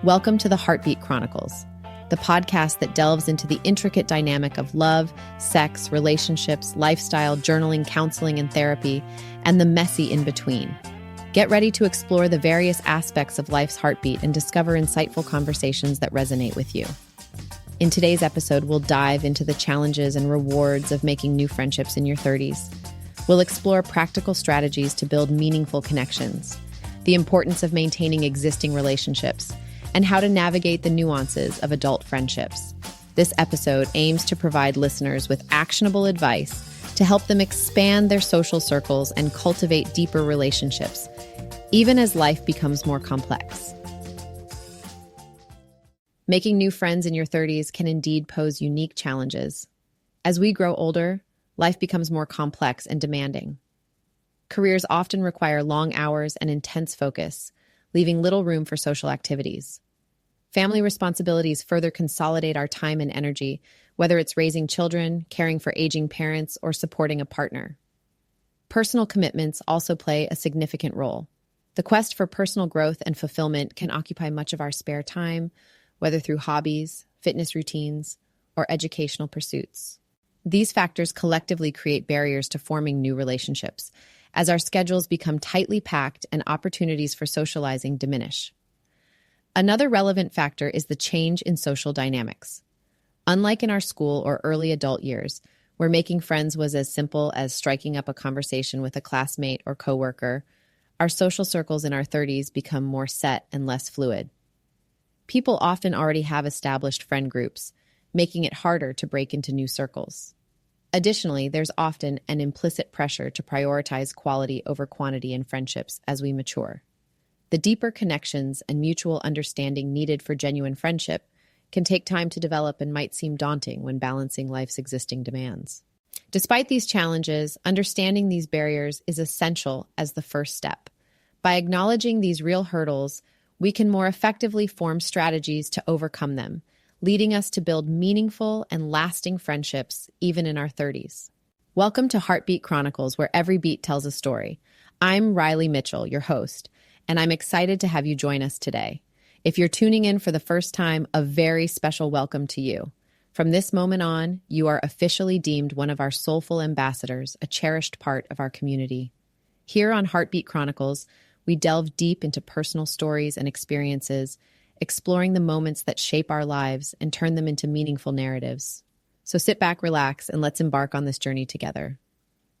Welcome to the Heartbeat Chronicles, the podcast that delves into the intricate dynamic of love, sex, relationships, lifestyle, journaling, counseling, and therapy, and the messy in between. Get ready to explore the various aspects of life's heartbeat and discover insightful conversations that resonate with you. In today's episode, we'll dive into the challenges and rewards of making new friendships in your 30s. We'll explore practical strategies to build meaningful connections, the importance of maintaining existing relationships, and how to navigate the nuances of adult friendships. This episode aims to provide listeners with actionable advice to help them expand their social circles and cultivate deeper relationships, even as life becomes more complex. Making new friends in your 30s can indeed pose unique challenges. As we grow older, life becomes more complex and demanding. Careers often require long hours and intense focus, leaving little room for social activities. Family responsibilities further consolidate our time and energy, whether it's raising children, caring for aging parents, or supporting a partner. Personal commitments also play a significant role. The quest for personal growth and fulfillment can occupy much of our spare time, whether through hobbies, fitness routines, or educational pursuits. These factors collectively create barriers to forming new relationships, as our schedules become tightly packed and opportunities for socializing diminish. Another relevant factor is the change in social dynamics. Unlike in our school or early adult years, where making friends was as simple as striking up a conversation with a classmate or coworker, our social circles in our 30s become more set and less fluid. People often already have established friend groups, making it harder to break into new circles. Additionally, there's often an implicit pressure to prioritize quality over quantity in friendships as we mature. The deeper connections and mutual understanding needed for genuine friendship can take time to develop and might seem daunting when balancing life's existing demands. Despite these challenges, understanding these barriers is essential as the first step. By acknowledging these real hurdles, we can more effectively form strategies to overcome them, leading us to build meaningful and lasting friendships even in our 30s. Welcome to Heartbeat Chronicles, where every beat tells a story. I'm Riley Mitchell, your host, and I'm excited to have you join us today. If you're tuning in for the first time, a very special welcome to you. From this moment on, you are officially deemed one of our soulful ambassadors, a cherished part of our community. Here on Heartbeat Chronicles, we delve deep into personal stories and experiences, exploring the moments that shape our lives and turn them into meaningful narratives. So sit back, relax, and let's embark on this journey together.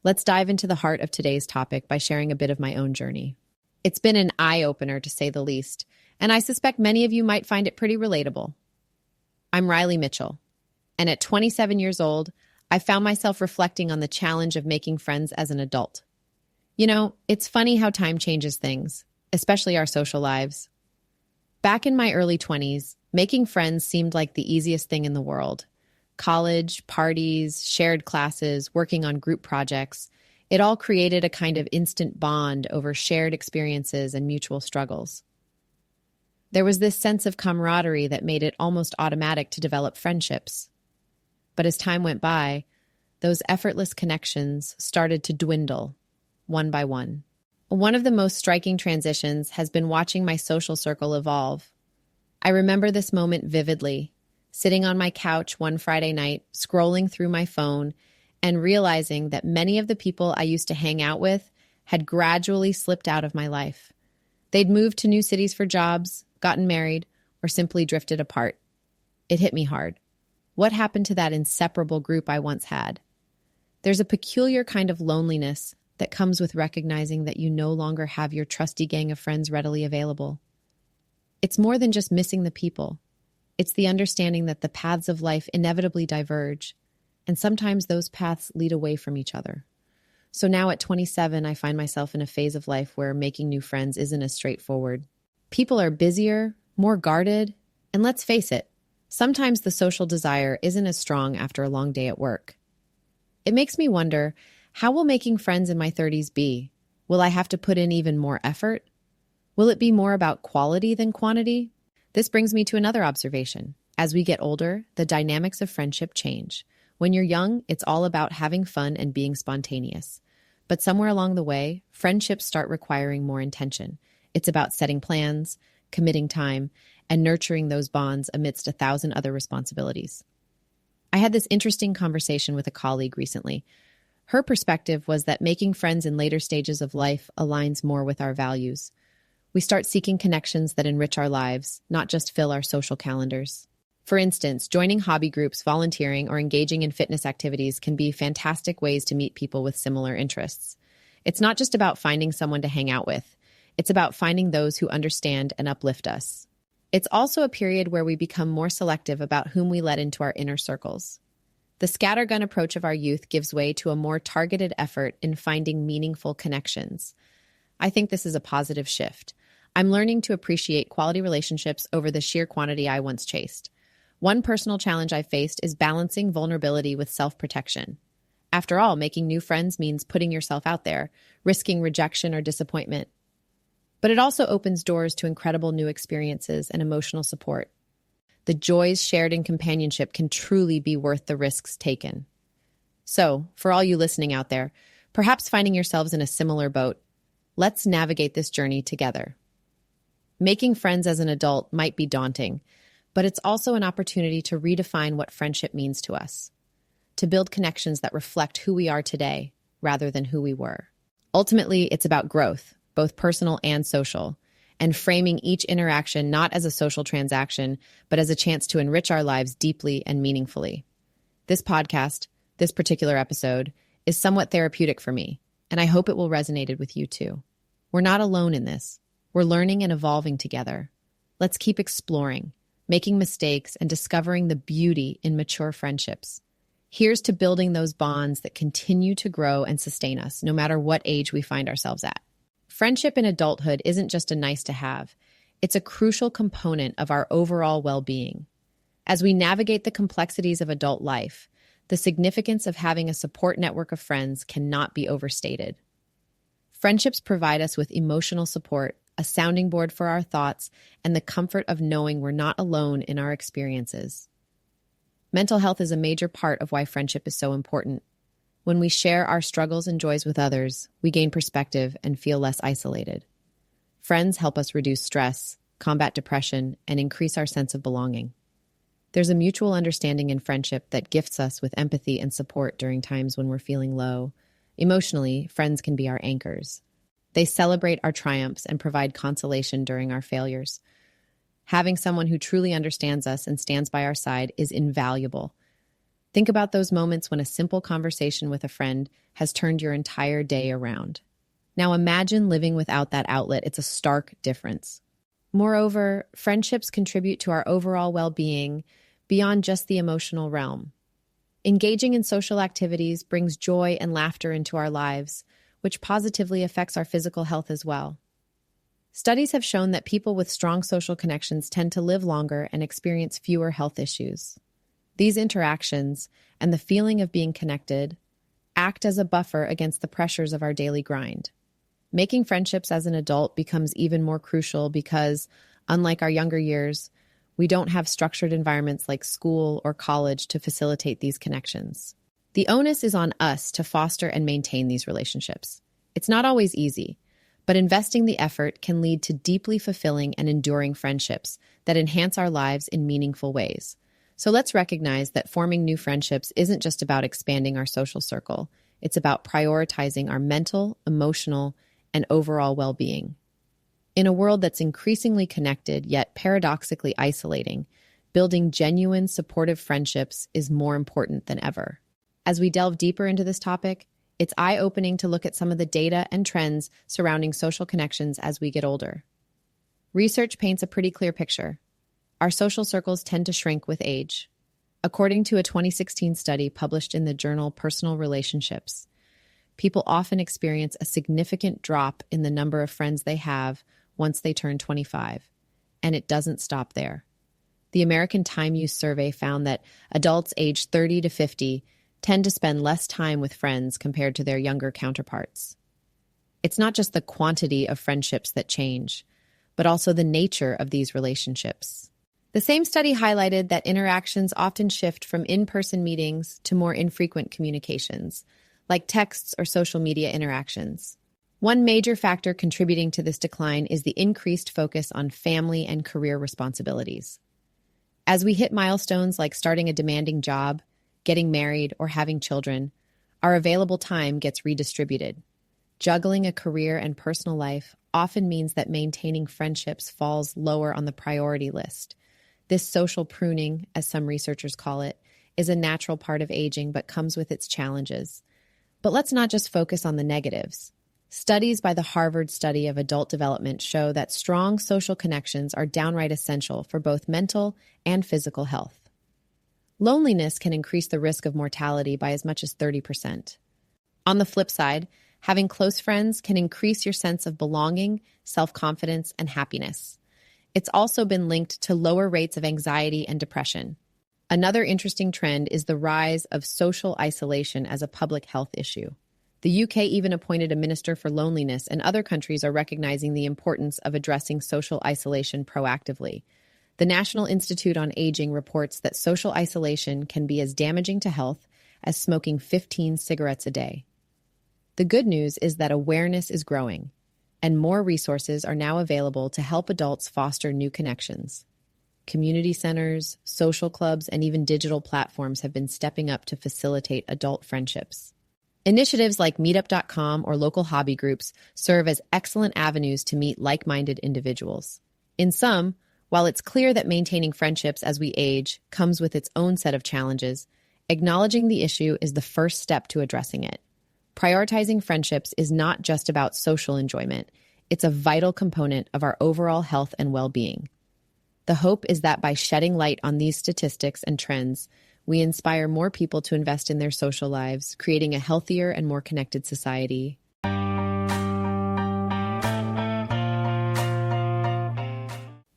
Let's dive into the heart of today's topic by sharing a bit of my own journey. It's been an eye-opener, to say the least, and I suspect many of you might find it pretty relatable. I'm Riley Mitchell, and at 27 years old, I found myself reflecting on the challenge of making friends as an adult. You know, it's funny how time changes things, especially our social lives. Back in my early 20s, making friends seemed like the easiest thing in the world. College, parties, shared classes, working on group projects, it all created a kind of instant bond over shared experiences and mutual struggles. There was this sense of camaraderie that made it almost automatic to develop friendships. But as time went by, those effortless connections started to dwindle, one by one. One of the most striking transitions has been watching my social circle evolve. I remember this moment vividly, sitting on my couch one Friday night, scrolling through my phone, and realizing that many of the people I used to hang out with had gradually slipped out of my life. They'd moved to new cities for jobs, gotten married, or simply drifted apart. It hit me hard. What happened to that inseparable group I once had? There's a peculiar kind of loneliness that comes with recognizing that you no longer have your trusty gang of friends readily available. It's more than just missing the people. It's the understanding that the paths of life inevitably diverge, and sometimes those paths lead away from each other. So now at 27, I find myself in a phase of life where making new friends isn't as straightforward. People are busier, more guarded, and let's face it, sometimes the social desire isn't as strong after a long day at work. It makes me wonder, how will making friends in my 30s be? Will I have to put in even more effort? Will it be more about quality than quantity? This brings me to another observation. As we get older, the dynamics of friendship change. When you're young, it's all about having fun and being spontaneous. But somewhere along the way, friendships start requiring more intention. It's about setting plans, committing time, and nurturing those bonds amidst 1,000 other responsibilities. I had this interesting conversation with a colleague recently. Her perspective was that making friends in later stages of life aligns more with our values. We start seeking connections that enrich our lives, not just fill our social calendars. For instance, joining hobby groups, volunteering, or engaging in fitness activities can be fantastic ways to meet people with similar interests. It's not just about finding someone to hang out with. It's about finding those who understand and uplift us. It's also a period where we become more selective about whom we let into our inner circles. The scattergun approach of our youth gives way to a more targeted effort in finding meaningful connections. I think this is a positive shift. I'm learning to appreciate quality relationships over the sheer quantity I once chased. One personal challenge I faced is balancing vulnerability with self-protection. After all, making new friends means putting yourself out there, risking rejection or disappointment. But it also opens doors to incredible new experiences and emotional support. The joys shared in companionship can truly be worth the risks taken. So, for all you listening out there, perhaps finding yourselves in a similar boat, let's navigate this journey together. Making friends as an adult might be daunting, but it's also an opportunity to redefine what friendship means to us, to build connections that reflect who we are today rather than who we were. Ultimately, it's about growth, both personal and social, and framing each interaction not as a social transaction, but as a chance to enrich our lives deeply and meaningfully. This podcast, this particular episode, is somewhat therapeutic for me, and I hope it will resonate with you too. We're not alone in this. We're learning and evolving together. Let's keep exploring, making mistakes, and discovering the beauty in mature friendships. Here's to building those bonds that continue to grow and sustain us, no matter what age we find ourselves at. Friendship in adulthood isn't just a nice to have. It's a crucial component of our overall well-being. As we navigate the complexities of adult life, the significance of having a support network of friends cannot be overstated. Friendships provide us with emotional support, a sounding board for our thoughts, and the comfort of knowing we're not alone in our experiences. Mental health is a major part of why friendship is so important. When we share our struggles and joys with others, we gain perspective and feel less isolated. Friends help us reduce stress, combat depression, and increase our sense of belonging. There's a mutual understanding in friendship that gifts us with empathy and support during times when we're feeling low. Emotionally, friends can be our anchors. They celebrate our triumphs and provide consolation during our failures. Having someone who truly understands us and stands by our side is invaluable. Think about those moments when a simple conversation with a friend has turned your entire day around. Now imagine living without that outlet. It's a stark difference. Moreover, friendships contribute to our overall well-being beyond just the emotional realm. Engaging in social activities brings joy and laughter into our lives, which positively affects our physical health as well. Studies have shown that people with strong social connections tend to live longer and experience fewer health issues. These interactions, and the feeling of being connected, act as a buffer against the pressures of our daily grind. Making friendships as an adult becomes even more crucial because, unlike our younger years, we don't have structured environments like school or college to facilitate these connections. The onus is on us to foster and maintain these relationships. It's not always easy, but investing the effort can lead to deeply fulfilling and enduring friendships that enhance our lives in meaningful ways. So let's recognize that forming new friendships isn't just about expanding our social circle. It's about prioritizing our mental, emotional, and overall well-being. In a world that's increasingly connected, yet paradoxically isolating, building genuine, supportive friendships is more important than ever. As we delve deeper into this topic, it's eye-opening to look at some of the data and trends surrounding social connections as we get older. Research paints a pretty clear picture. Our social circles tend to shrink with age. According to a 2016 study published in the journal Personal Relationships, people often experience a significant drop in the number of friends they have once they turn 25, and it doesn't stop there. The American Time Use Survey found that adults aged 30 to 50 tend to spend less time with friends compared to their younger counterparts. It's not just the quantity of friendships that change, but also the nature of these relationships. The same study highlighted that interactions often shift from in-person meetings to more infrequent communications, like texts or social media interactions. One major factor contributing to this decline is the increased focus on family and career responsibilities. As we hit milestones like starting a demanding job, getting married, or having children, our available time gets redistributed. Juggling a career and personal life often means that maintaining friendships falls lower on the priority list. This social pruning, as some researchers call it, is a natural part of aging but comes with its challenges. But let's not just focus on the negatives. Studies by the Harvard Study of Adult Development show that strong social connections are downright essential for both mental and physical health. Loneliness can increase the risk of mortality by as much as 30%. On the flip side, having close friends can increase your sense of belonging, self-confidence, and happiness. It's also been linked to lower rates of anxiety and depression. Another interesting trend is the rise of social isolation as a public health issue. The UK even appointed a minister for loneliness, and other countries are recognizing the importance of addressing social isolation proactively. The National Institute on Aging reports that social isolation can be as damaging to health as smoking 15 cigarettes a day. The good news is that awareness is growing, and more resources are now available to help adults foster new connections. Community centers, social clubs, and even digital platforms have been stepping up to facilitate adult friendships. Initiatives like Meetup.com or local hobby groups serve as excellent avenues to meet like-minded individuals. In sum, while it's clear that maintaining friendships as we age comes with its own set of challenges, acknowledging the issue is the first step to addressing it. Prioritizing friendships is not just about social enjoyment. It's a vital component of our overall health and well-being. The hope is that by shedding light on these statistics and trends, we inspire more people to invest in their social lives, creating a healthier and more connected society.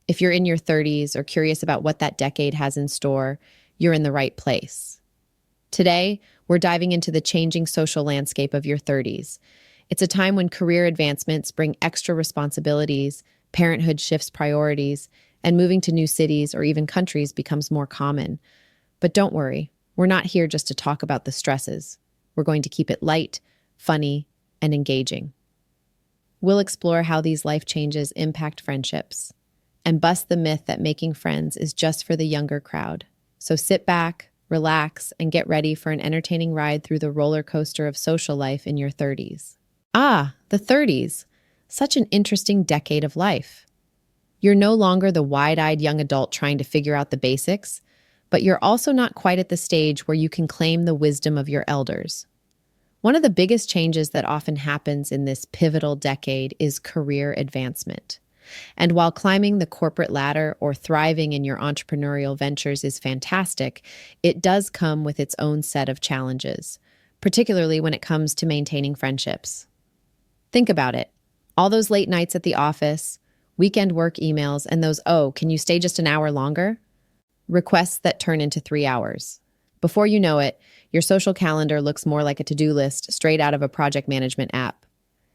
If you're in your 30s or curious about what that decade has in store, you're in the right place. Today, we're diving into the changing social landscape of your 30s. It's a time when career advancements bring extra responsibilities, parenthood shifts priorities, and moving to new cities or even countries becomes more common. But don't worry, we're not here just to talk about the stresses. We're going to keep it light, funny, and engaging. We'll explore how these life changes impact friendships and bust the myth that making friends is just for the younger crowd. So sit back, relax, and get ready for an entertaining ride through the roller coaster of social life in your 30s. Ah, the 30s. Such an interesting decade of life. You're no longer the wide-eyed young adult trying to figure out the basics, but you're also not quite at the stage where you can claim the wisdom of your elders. One of the biggest changes that often happens in this pivotal decade is career advancement. And while climbing the corporate ladder or thriving in your entrepreneurial ventures is fantastic, it does come with its own set of challenges, particularly when it comes to maintaining friendships. Think about it. All those late nights at the office, weekend work emails, and those, "Oh, can you stay just an hour longer?" requests that turn into 3 hours. Before you know it, your social calendar looks more like a to-do list straight out of a project management app.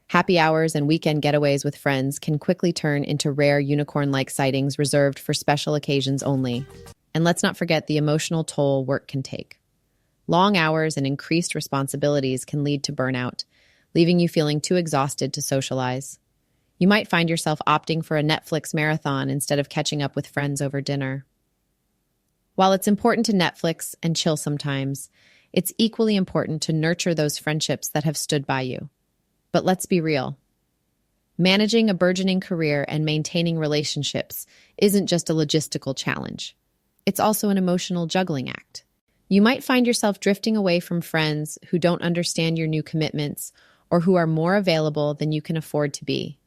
Happy hours and weekend getaways with friends can quickly turn into rare unicorn-like sightings reserved for special occasions only. And let's not forget the emotional toll work can take. Long hours and increased responsibilities can lead to burnout, leaving you feeling too exhausted to socialize. You might find yourself opting for a Netflix marathon instead of catching up with friends over dinner. While it's important to Netflix and chill sometimes, it's equally important to nurture those friendships that have stood by you. But let's be real. Managing a burgeoning career and maintaining relationships isn't just a logistical challenge. It's also an emotional juggling act. You might find yourself drifting away from friends who don't understand your new commitments or who are more available than you can afford to be.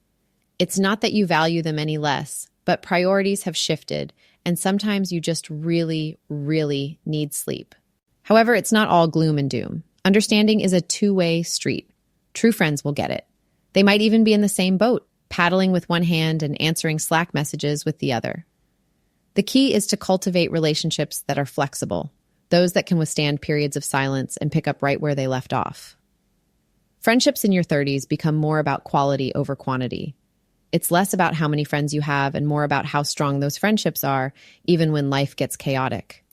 It's not that you value them any less, but priorities have shifted, and sometimes you just really, really need sleep. However, it's not all gloom and doom. Understanding is a two-way street. True friends will get it. They might even be in the same boat, paddling with one hand and answering Slack messages with the other. The key is to cultivate relationships that are flexible, those that can withstand periods of silence and pick up right where they left off. Friendships in your 30s become more about quality over quantity. It's less about how many friends you have and more about how strong those friendships are, even when life gets chaotic.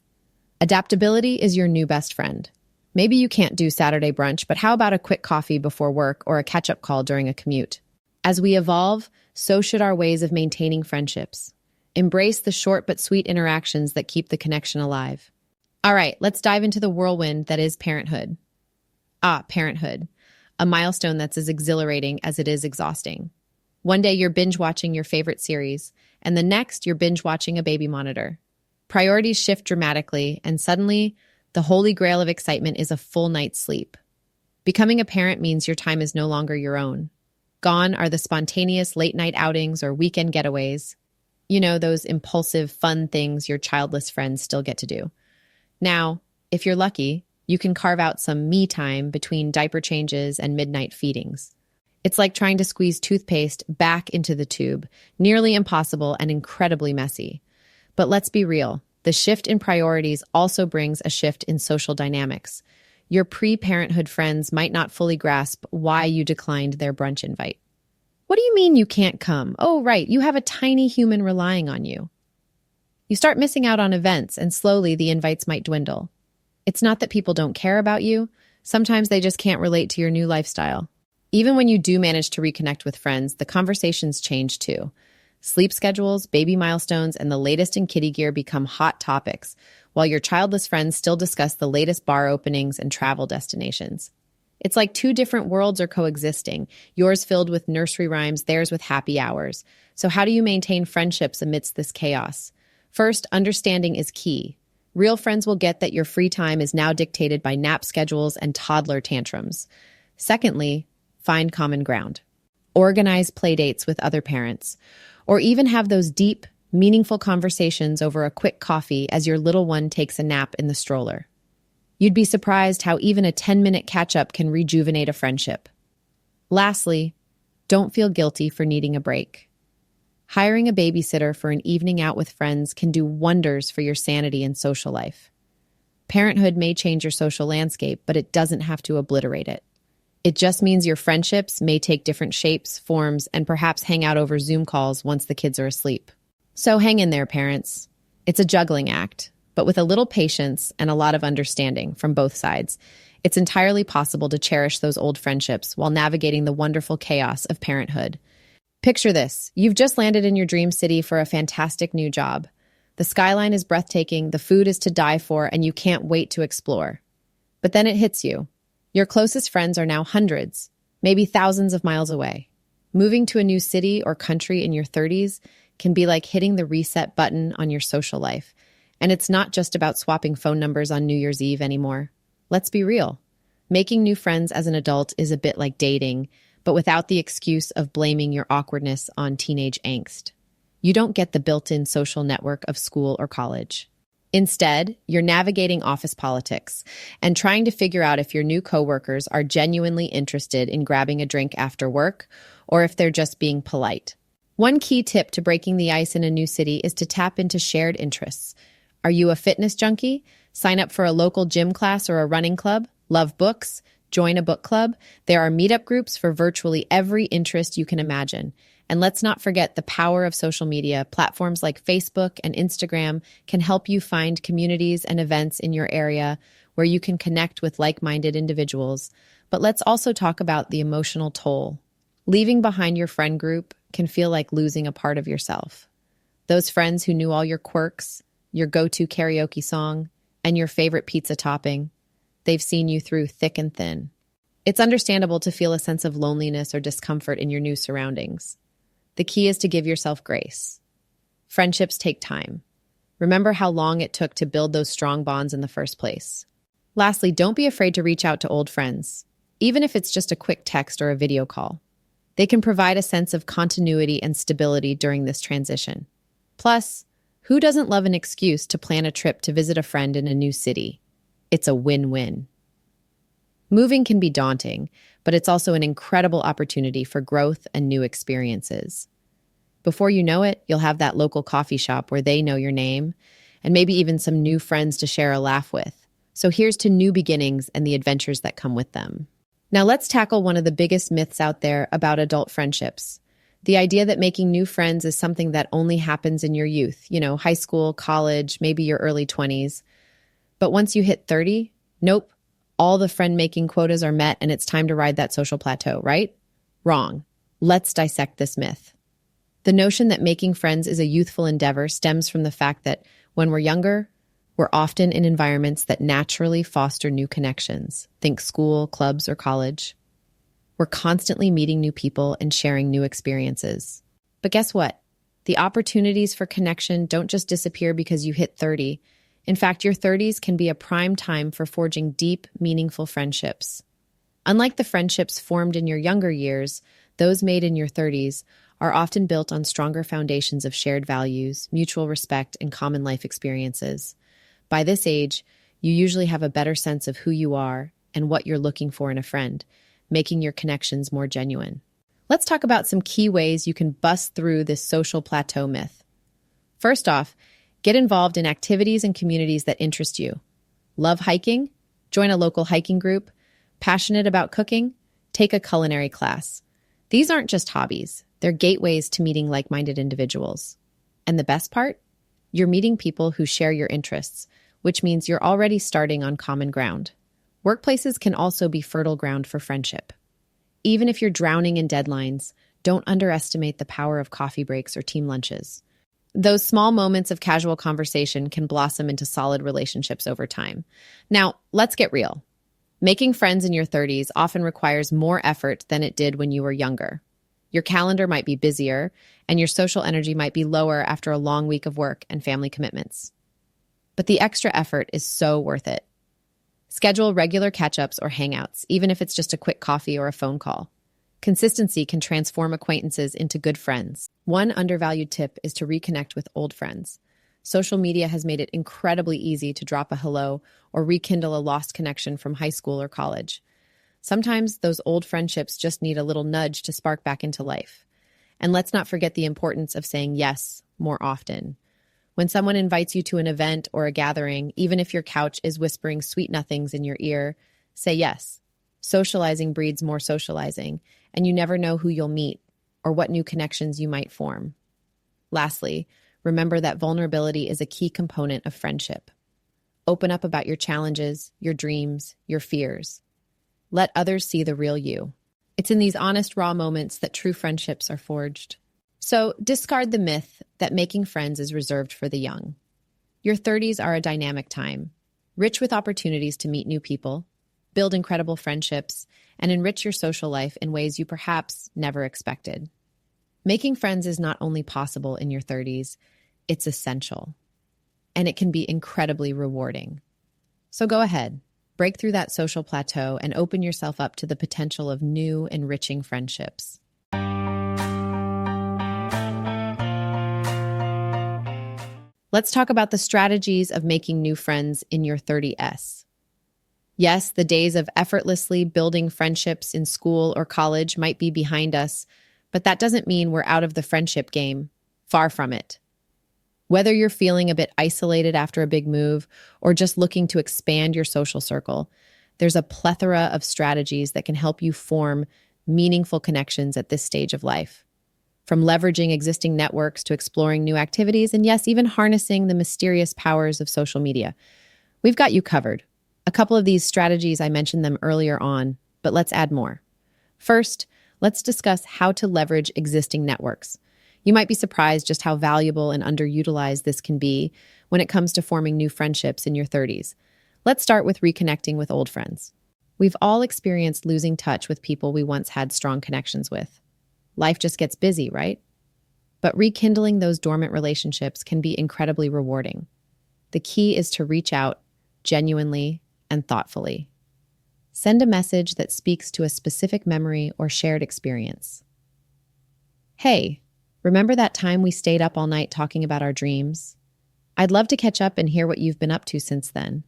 Adaptability is your new best friend. Maybe you can't do Saturday brunch, but how about a quick coffee before work or a catch-up call during a commute? As we evolve, so should our ways of maintaining friendships. Embrace the short but sweet interactions that keep the connection alive. All right, let's dive into the whirlwind that is parenthood. Parenthood, a milestone that's as exhilarating as it is exhausting. One day you're binge watching your favorite series, and the next you're binge watching a baby monitor. Priorities shift dramatically, and suddenly, the holy grail of excitement is a full night's sleep. Becoming a parent means your time is no longer your own. Gone are the spontaneous late-night outings or weekend getaways. You know, those impulsive, fun things your childless friends still get to do. Now, if you're lucky, you can carve out some me time between diaper changes and midnight feedings. It's like trying to squeeze toothpaste back into the tube, nearly impossible and incredibly messy. But let's be real, the shift in priorities also brings a shift in social dynamics. Your pre-parenthood friends might not fully grasp why you declined their brunch invite. What do you mean you can't come? Oh, right, you have a tiny human relying on you. You start missing out on events, and slowly the invites might dwindle. It's not that people don't care about you. Sometimes they just can't relate to your new lifestyle. Even when you do manage to reconnect with friends, the conversations change too. Sleep schedules, baby milestones, and the latest in kitty gear become hot topics, while your childless friends still discuss the latest bar openings and travel destinations. It's like two different worlds are coexisting, yours filled with nursery rhymes, theirs with happy hours. So how do you maintain friendships amidst this chaos? First, understanding is key. Real friends will get that your free time is now dictated by nap schedules and toddler tantrums. Secondly, find common ground. Organize playdates with other parents, or even have those deep, meaningful conversations over a quick coffee as your little one takes a nap in the stroller. You'd be surprised how even a 10-minute catch-up can rejuvenate a friendship. Lastly, don't feel guilty for needing a break. Hiring a babysitter for an evening out with friends can do wonders for your sanity and social life. Parenthood may change your social landscape, but it doesn't have to obliterate it. It just means your friendships may take different shapes, forms, and perhaps hang out over Zoom calls once the kids are asleep. So hang in there, parents. It's a juggling act, but with a little patience and a lot of understanding from both sides, it's entirely possible to cherish those old friendships while navigating the wonderful chaos of parenthood. Picture this. You've just landed in your dream city for a fantastic new job. The skyline is breathtaking, the food is to die for, and you can't wait to explore. But then it hits you. Your closest friends are now hundreds, maybe thousands of miles away. Moving to a new city or country in your 30s can be like hitting the reset button on your social life. And it's not just about swapping phone numbers on New Year's Eve anymore. Let's be real. Making new friends as an adult is a bit like dating, but without the excuse of blaming your awkwardness on teenage angst. You don't get the built-in social network of school or college. Instead, you're navigating office politics and trying to figure out if your new coworkers are genuinely interested in grabbing a drink after work or if they're just being polite. One key tip to breaking the ice in a new city is to tap into shared interests. Are you a fitness junkie? Sign up for a local gym class or a running club? Love books? Join a book club? There are meetup groups for virtually every interest you can imagine. And let's not forget the power of social media. Platforms like Facebook and Instagram can help you find communities and events in your area where you can connect with like-minded individuals. But let's also talk about the emotional toll. Leaving behind your friend group can feel like losing a part of yourself. Those friends who knew all your quirks, your go-to karaoke song, and your favorite pizza topping, they've seen you through thick and thin. It's understandable to feel a sense of loneliness or discomfort in your new surroundings. The key is to give yourself grace. Friendships take time. Remember how long it took to build those strong bonds in the first place. Lastly, don't be afraid to reach out to old friends, even if it's just a quick text or a video call. They can provide a sense of continuity and stability during this transition. Plus, who doesn't love an excuse to plan a trip to visit a friend in a new city? It's a win-win. Moving can be daunting, but it's also an incredible opportunity for growth and new experiences. Before you know it, you'll have that local coffee shop where they know your name, and maybe even some new friends to share a laugh with. So here's to new beginnings and the adventures that come with them. Now let's tackle one of the biggest myths out there about adult friendships. The idea that making new friends is something that only happens in your youth, high school, college, maybe your early 20s. But once you hit 30, nope. all the friend-making quotas are met and it's time to ride that social plateau, right? Wrong. Let's dissect this myth. The notion that making friends is a youthful endeavor stems from the fact that when we're younger, we're often in environments that naturally foster new connections. Think school, clubs, or college. We're constantly meeting new people and sharing new experiences. But guess what? The opportunities for connection don't just disappear because you hit 30. In fact, your 30s can be a prime time for forging deep, meaningful friendships. Unlike the friendships formed in your younger years, those made in your 30s are often built on stronger foundations of shared values, mutual respect, and common life experiences. By this age, you usually have a better sense of who you are and what you're looking for in a friend, making your connections more genuine. Let's talk about some key ways you can bust through this social plateau myth. First off, get involved in activities and communities that interest you. Love hiking? Join a local hiking group. Passionate about cooking? Take a culinary class. These aren't just hobbies. They're gateways to meeting like-minded individuals. And the best part? You're meeting people who share your interests, which means you're already starting on common ground. Workplaces can also be fertile ground for friendship. Even if you're drowning in deadlines, don't underestimate the power of coffee breaks or team lunches. Those small moments of casual conversation can blossom into solid relationships over time. Now, let's get real. Making friends in your 30s often requires more effort than it did when you were younger. Your calendar might be busier, and your social energy might be lower after a long week of work and family commitments. But the extra effort is so worth it. Schedule regular catch-ups or hangouts, even if it's just a quick coffee or a phone call. Consistency can transform acquaintances into good friends. One undervalued tip is to reconnect with old friends. Social media has made it incredibly easy to drop a hello or rekindle a lost connection from high school or college. Sometimes those old friendships just need a little nudge to spark back into life. And let's not forget the importance of saying yes more often. When someone invites you to an event or a gathering, even if your couch is whispering sweet nothings in your ear, say yes. Socializing breeds more socializing, and you never know who you'll meet or what new connections you might form. Lastly, remember that vulnerability is a key component of friendship. Open up about your challenges, your dreams, your fears. Let others see the real you. It's in these honest, raw moments that true friendships are forged. So discard the myth that making friends is reserved for the young. Your 30s are a dynamic time, rich with opportunities to meet new people, build incredible friendships, and enrich your social life in ways you perhaps never expected. Making friends is not only possible in your 30s, it's essential. And it can be incredibly rewarding. So go ahead, break through that social plateau and open yourself up to the potential of new, enriching friendships. Let's talk about the strategies of making new friends in your 30s. Yes, the days of effortlessly building friendships in school or college might be behind us, but that doesn't mean we're out of the friendship game. Far from it. Whether you're feeling a bit isolated after a big move or just looking to expand your social circle, there's a plethora of strategies that can help you form meaningful connections at this stage of life. From leveraging existing networks to exploring new activities, and yes, even harnessing the mysterious powers of social media. We've got you covered. A couple of these strategies, I mentioned them earlier on, but let's add more. First, let's discuss how to leverage existing networks. You might be surprised just how valuable and underutilized this can be when it comes to forming new friendships in your 30s. Let's start with reconnecting with old friends. We've all experienced losing touch with people we once had strong connections with. Life just gets busy, right? But rekindling those dormant relationships can be incredibly rewarding. The key is to reach out genuinely and thoughtfully. Send a message that speaks to a specific memory or shared experience. Hey, remember that time we stayed up all night talking about our dreams? I'd love to catch up and hear what you've been up to since then.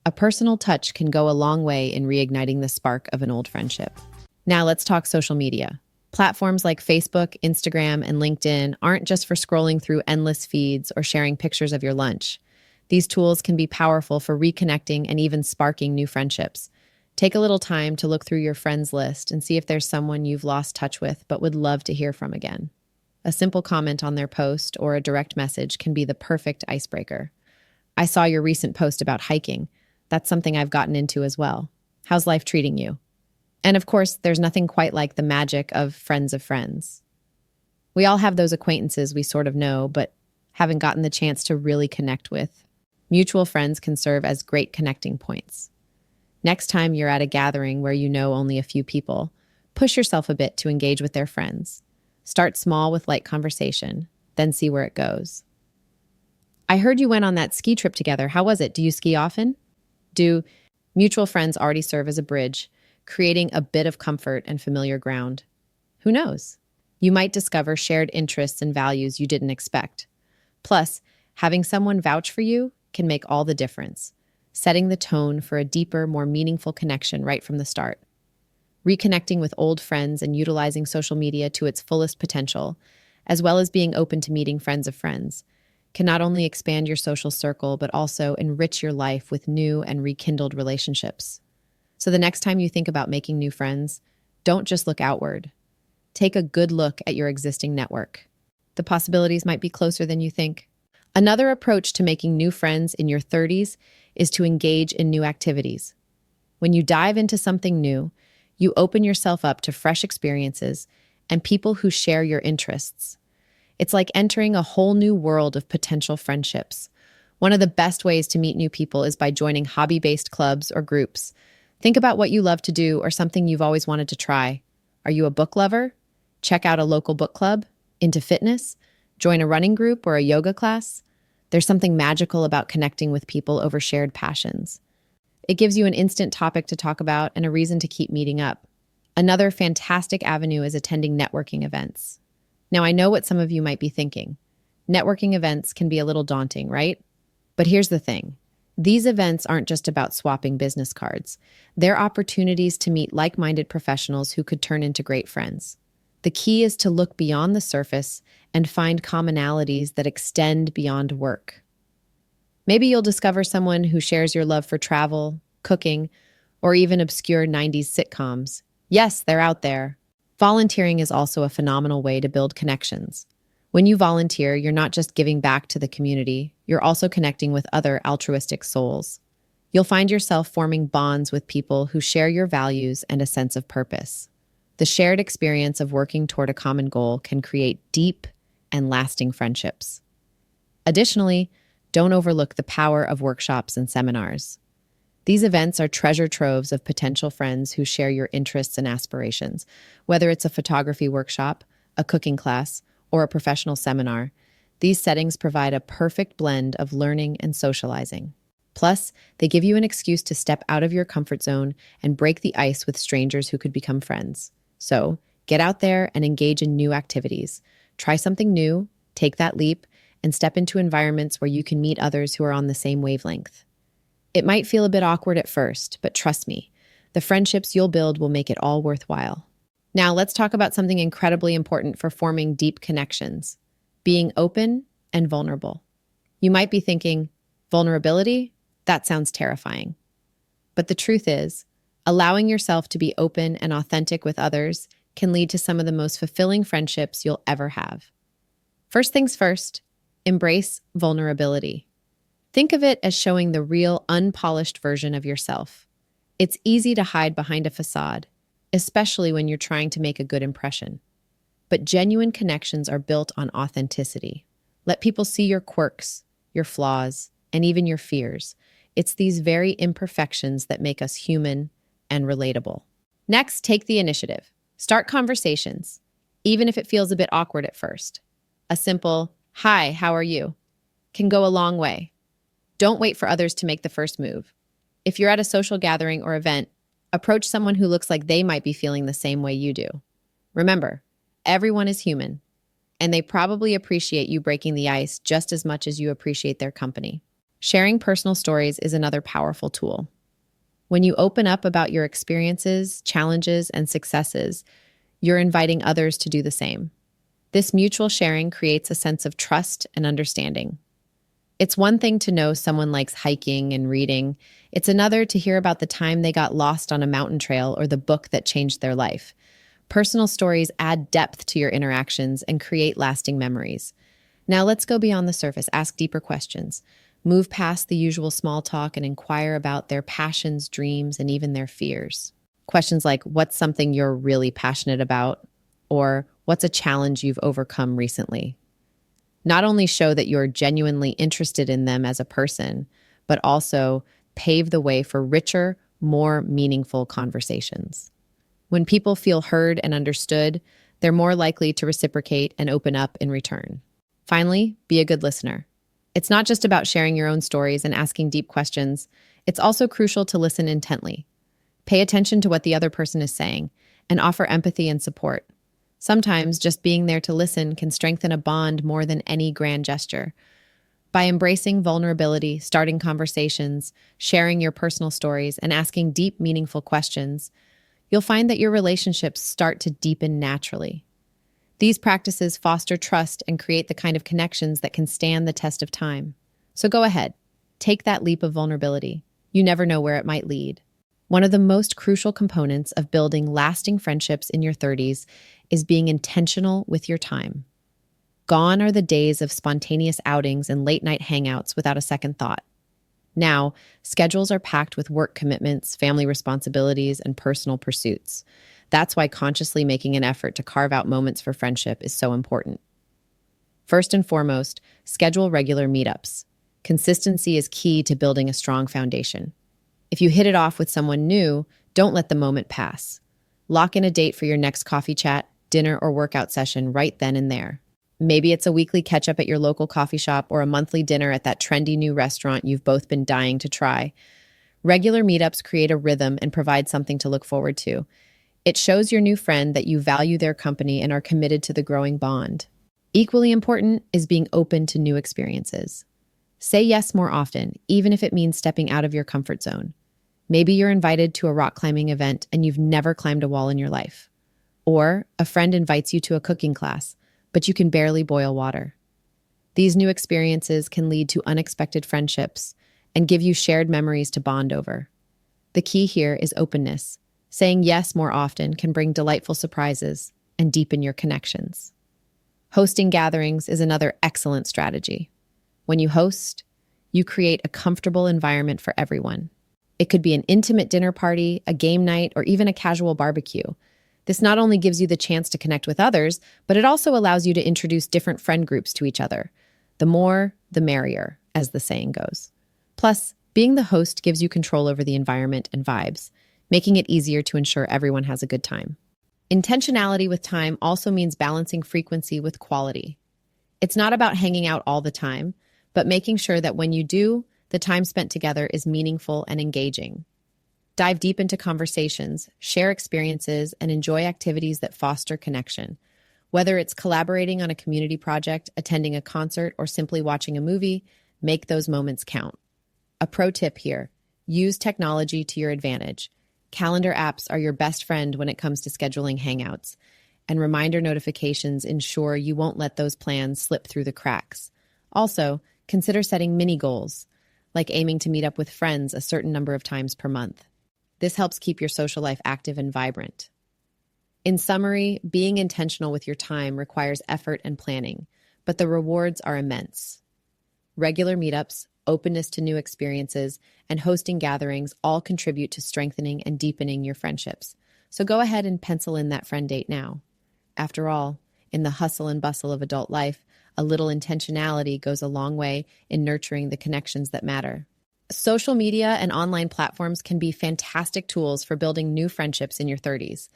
A personal touch can go a long way in reigniting the spark of an old friendship. Now let's talk social media. Platforms like Facebook, Instagram, and LinkedIn aren't just for scrolling through endless feeds or sharing pictures of your lunch. These tools can be powerful for reconnecting and even sparking new friendships. Take a little time to look through your friends list and see if there's someone you've lost touch with but would love to hear from again. A simple comment on their post or a direct message can be the perfect icebreaker. I saw your recent post about hiking. That's something I've gotten into as well. How's life treating you? And of course, there's nothing quite like the magic of friends of friends. We all have those acquaintances we sort of know, but haven't gotten the chance to really connect with. Mutual friends can serve as great connecting points. Next time you're at a gathering where you know only a few people, push yourself a bit to engage with their friends. Start small with light conversation, then see where it goes. I heard you went on that ski trip together. How was it? Do you ski often? Do mutual friends already serve as a bridge, creating a bit of comfort and familiar ground? Who knows? You might discover shared interests and values you didn't expect. Plus, having someone vouch for you can make all the difference, setting the tone for a deeper, more meaningful connection right from the start. Reconnecting with old friends and utilizing social media to its fullest potential, as well as being open to meeting friends of friends, can not only expand your social circle, but also enrich your life with new and rekindled relationships. So the next time you think about making new friends, don't just look outward. Take a good look at your existing network. The possibilities might be closer than you think. Another approach to making new friends in your 30s is to engage in new activities. When you dive into something new, you open yourself up to fresh experiences and people who share your interests. It's like entering a whole new world of potential friendships. One of the best ways to meet new people is by joining hobby-based clubs or groups. Think about what you love to do or something you've always wanted to try. Are you a book lover? Check out a local book club. Into fitness? Join a running group or a yoga class. There's something magical about connecting with people over shared passions. It gives you an instant topic to talk about and a reason to keep meeting up. Another fantastic avenue is attending networking events. Now, I know what some of you might be thinking. Networking events can be a little daunting, right? But here's the thing. These events aren't just about swapping business cards. They're opportunities to meet like-minded professionals who could turn into great friends. The key is to look beyond the surface and find commonalities that extend beyond work. Maybe you'll discover someone who shares your love for travel, cooking, or even obscure 90s sitcoms. Yes, they're out there. Volunteering is also a phenomenal way to build connections. When you volunteer, you're not just giving back to the community, you're also connecting with other altruistic souls. You'll find yourself forming bonds with people who share your values and a sense of purpose. The shared experience of working toward a common goal can create deep and lasting friendships. Additionally, don't overlook the power of workshops and seminars. These events are treasure troves of potential friends who share your interests and aspirations. Whether it's a photography workshop, a cooking class, or a professional seminar, these settings provide a perfect blend of learning and socializing. Plus, they give you an excuse to step out of your comfort zone and break the ice with strangers who could become friends. So, get out there and engage in new activities. Try something new, take that leap, and step into environments where you can meet others who are on the same wavelength. It might feel a bit awkward at first, but trust me, the friendships you'll build will make it all worthwhile. Now, let's talk about something incredibly important for forming deep connections: being open and vulnerable. You might be thinking, vulnerability? That sounds terrifying. But the truth is, allowing yourself to be open and authentic with others can lead to some of the most fulfilling friendships you'll ever have. First things first, embrace vulnerability. Think of it as showing the real, unpolished version of yourself. It's easy to hide behind a facade, especially when you're trying to make a good impression. But genuine connections are built on authenticity. Let people see your quirks, your flaws, and even your fears. It's these very imperfections that make us human and relatable. Next, take the initiative. Start conversations, even if it feels a bit awkward at first. A simple, "Hi, how are you?" can go a long way. Don't wait for others to make the first move. If you're at a social gathering or event, approach someone who looks like they might be feeling the same way you do. Remember, everyone is human, and they probably appreciate you breaking the ice just as much as you appreciate their company. Sharing personal stories is another powerful tool. When you open up about your experiences, challenges, and successes, you're inviting others to do the same. This mutual sharing creates a sense of trust and understanding. It's one thing to know someone likes hiking and reading. It's another to hear about the time they got lost on a mountain trail or the book that changed their life. Personal stories add depth to your interactions and create lasting memories. Now let's go beyond the surface, ask deeper questions. Move past the usual small talk and inquire about their passions, dreams, and even their fears. Questions like, what's something you're really passionate about? Or what's a challenge you've overcome recently? Not only show that you're genuinely interested in them as a person, but also pave the way for richer, more meaningful conversations. When people feel heard and understood, they're more likely to reciprocate and open up in return. Finally, be a good listener. It's not just about sharing your own stories and asking deep questions. It's also crucial to listen intently. Pay attention to what the other person is saying and offer empathy and support. Sometimes just being there to listen can strengthen a bond more than any grand gesture. By embracing vulnerability, starting conversations, sharing your personal stories, and asking deep, meaningful questions, you'll find that your relationships start to deepen naturally. These practices foster trust and create the kind of connections that can stand the test of time. So go ahead, take that leap of vulnerability. You never know where it might lead. One of the most crucial components of building lasting friendships in your 30s is being intentional with your time. Gone are the days of spontaneous outings and late-night hangouts without a second thought. Now, schedules are packed with work commitments, family responsibilities, and personal pursuits. That's why consciously making an effort to carve out moments for friendship is so important. First and foremost, schedule regular meetups. Consistency is key to building a strong foundation. If you hit it off with someone new, don't let the moment pass. Lock in a date for your next coffee chat, dinner, or workout session right then and there. Maybe it's a weekly catch-up at your local coffee shop or a monthly dinner at that trendy new restaurant you've both been dying to try. Regular meetups create a rhythm and provide something to look forward to. It shows your new friend that you value their company and are committed to the growing bond. Equally important is being open to new experiences. Say yes more often, even if it means stepping out of your comfort zone. Maybe you're invited to a rock climbing event and you've never climbed a wall in your life. Or a friend invites you to a cooking class, but you can barely boil water. These new experiences can lead to unexpected friendships and give you shared memories to bond over. The key here is openness. Saying yes more often can bring delightful surprises and deepen your connections. Hosting gatherings is another excellent strategy. When you host, you create a comfortable environment for everyone. It could be an intimate dinner party, a game night, or even a casual barbecue. This not only gives you the chance to connect with others, but it also allows you to introduce different friend groups to each other. The more, the merrier, as the saying goes. Plus, being the host gives you control over the environment and vibes, making it easier to ensure everyone has a good time. Intentionality with time also means balancing frequency with quality. It's not about hanging out all the time, but making sure that when you do, the time spent together is meaningful and engaging. Dive deep into conversations, share experiences, and enjoy activities that foster connection. Whether it's collaborating on a community project, attending a concert, or simply watching a movie, make those moments count. A pro tip here: use technology to your advantage. Calendar apps are your best friend when it comes to scheduling hangouts, and reminder notifications ensure you won't let those plans slip through the cracks. Also, consider setting mini goals, like aiming to meet up with friends a certain number of times per month. This helps keep your social life active and vibrant. In summary, being intentional with your time requires effort and planning, but the rewards are immense. Regular meetups, openness to new experiences, and hosting gatherings all contribute to strengthening and deepening your friendships. So go ahead and pencil in that friend date now. After all, in the hustle and bustle of adult life, a little intentionality goes a long way in nurturing the connections that matter. Social media and online platforms can be fantastic tools for building new friendships in your 30s.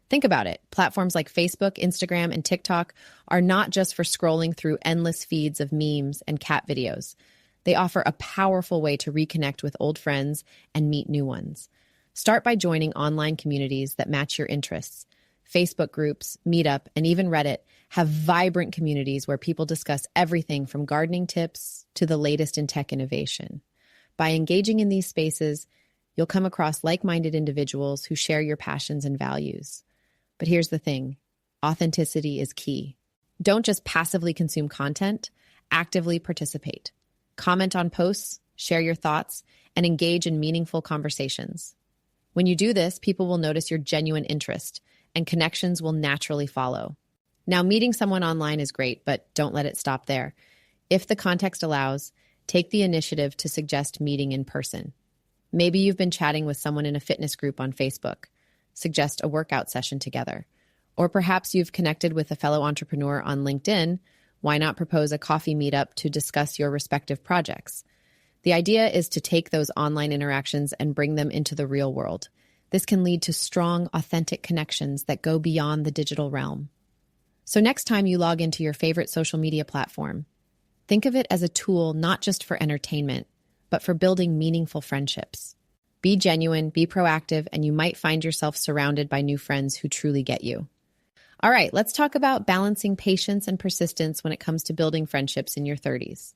Think about it. Platforms like Facebook, Instagram, and TikTok are not just for scrolling through endless feeds of memes and cat videos. They offer a powerful way to reconnect with old friends and meet new ones. Start by joining online communities that match your interests. Facebook groups, Meetup, and even Reddit have vibrant communities where people discuss everything from gardening tips to the latest in tech innovation. By engaging in these spaces, you'll come across like-minded individuals who share your passions and values. But here's the thing: authenticity is key. Don't just passively consume content, actively participate. Comment on posts, share your thoughts, and engage in meaningful conversations. When you do this, people will notice your genuine interest, and connections will naturally follow. Now, meeting someone online is great, but don't let it stop there. If the context allows, take the initiative to suggest meeting in person. Maybe you've been chatting with someone in a fitness group on Facebook. Suggest a workout session together. Or perhaps you've connected with a fellow entrepreneur on LinkedIn. Why not propose a coffee meetup to discuss your respective projects? The idea is to take those online interactions and bring them into the real world. This can lead to strong, authentic connections that go beyond the digital realm. So next time you log into your favorite social media platform, think of it as a tool not just for entertainment, but for building meaningful friendships. Be genuine, be proactive, and you might find yourself surrounded by new friends who truly get you. All right, let's talk about balancing patience and persistence when it comes to building friendships in your 30s.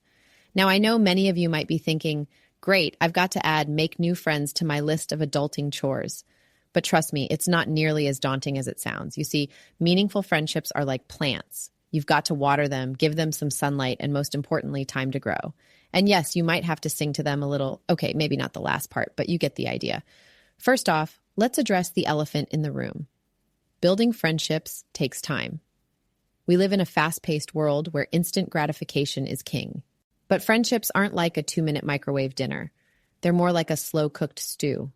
Now, I know many of you might be thinking, great, I've got to add make new friends to my list of adulting chores. But trust me, it's not nearly as daunting as it sounds. You see, meaningful friendships are like plants. You've got to water them, give them some sunlight, and most importantly, time to grow. And yes, you might have to sing to them a little. Okay, maybe not the last part, but you get the idea. First off, let's address the elephant in the room. Building friendships takes time. We live in a fast-paced world where instant gratification is king. But friendships aren't like a 2-minute microwave dinner. They're more like a slow-cooked stew.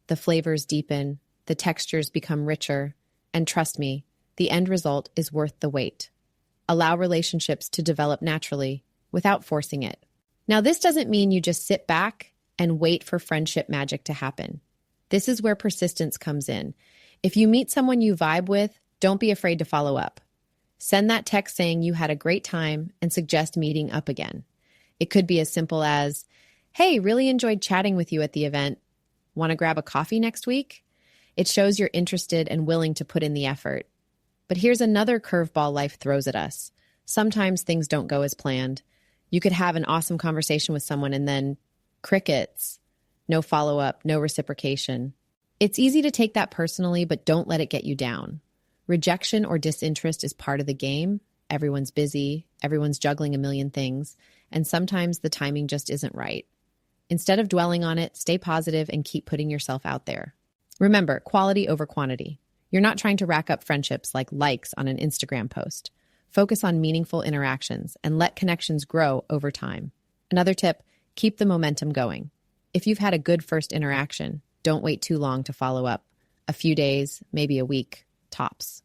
The flavors deepen, the textures become richer, and trust me, the end result is worth the wait. Allow relationships to develop naturally without forcing it. Now, this doesn't mean you just sit back and wait for friendship magic to happen. This is where persistence comes in. If you meet someone you vibe with, don't be afraid to follow up. Send that text saying you had a great time and suggest meeting up again. It could be as simple as, hey, really enjoyed chatting with you at the event. Want to grab a coffee next week? It shows you're interested and willing to put in the effort. But here's another curveball life throws at us. Sometimes things don't go as planned. You could have an awesome conversation with someone and then crickets. No follow-up, no reciprocation. It's easy to take that personally, but don't let it get you down. Rejection or disinterest is part of the game. Everyone's busy, everyone's juggling a million things, and sometimes the timing just isn't right. Instead of dwelling on it, stay positive and keep putting yourself out there. Remember, quality over quantity. You're not trying to rack up friendships like likes on an Instagram post. Focus on meaningful interactions and let connections grow over time. Another tip, keep the momentum going. If you've had a good first interaction, don't wait too long to follow up. A few days, maybe a week, tops.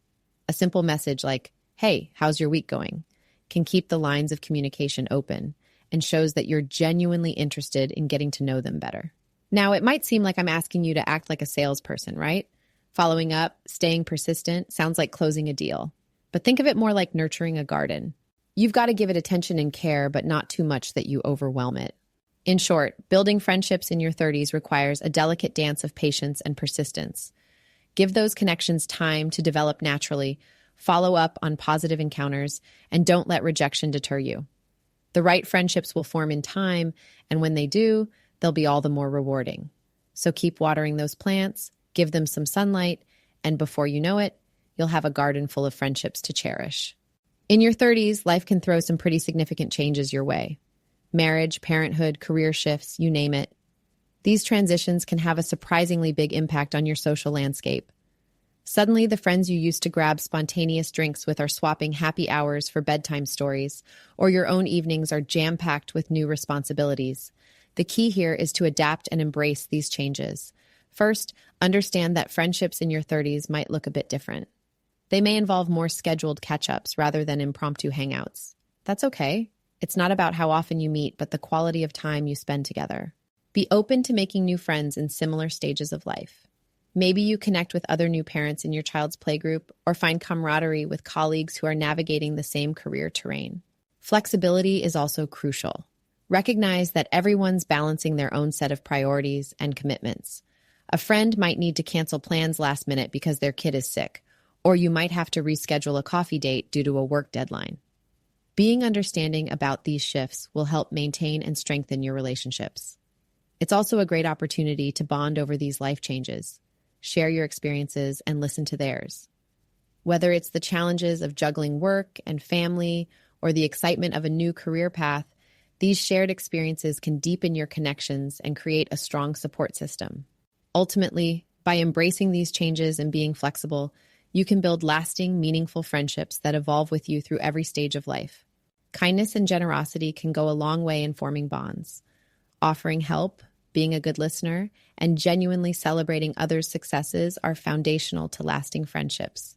A simple message like, hey, how's your week going? Can keep the lines of communication open and shows that you're genuinely interested in getting to know them better. Now, it might seem like I'm asking you to act like a salesperson, right? Following up, staying persistent, sounds like closing a deal. But think of it more like nurturing a garden. You've got to give it attention and care, but not too much that you overwhelm it. In short, building friendships in your 30s requires a delicate dance of patience and persistence. Give those connections time to develop naturally, follow up on positive encounters, and don't let rejection deter you. The right friendships will form in time, and when they do, they'll be all the more rewarding. So keep watering those plants, give them some sunlight, and before you know it, you'll have a garden full of friendships to cherish. In your 30s, life can throw some pretty significant changes your way. Marriage, parenthood, career shifts, you name it. These transitions can have a surprisingly big impact on your social landscape. Suddenly, the friends you used to grab spontaneous drinks with are swapping happy hours for bedtime stories, or your own evenings are jam-packed with new responsibilities. The key here is to adapt and embrace these changes. First, understand that friendships in your 30s might look a bit different. They may involve more scheduled catch-ups rather than impromptu hangouts. That's okay. It's not about how often you meet, but the quality of time you spend together. Be open to making new friends in similar stages of life. Maybe you connect with other new parents in your child's playgroup or find camaraderie with colleagues who are navigating the same career terrain. Flexibility is also crucial. Recognize that everyone's balancing their own set of priorities and commitments. A friend might need to cancel plans last minute because their kid is sick, or you might have to reschedule a coffee date due to a work deadline. Being understanding about these shifts will help maintain and strengthen your relationships. It's also a great opportunity to bond over these life changes. Share your experiences and listen to theirs. Whether it's the challenges of juggling work and family or the excitement of a new career path, these shared experiences can deepen your connections and create a strong support system. Ultimately, by embracing these changes and being flexible, you can build lasting, meaningful friendships that evolve with you through every stage of life. Kindness and generosity can go a long way in forming bonds. Offering help, being a good listener, and genuinely celebrating others' successes are foundational to lasting friendships.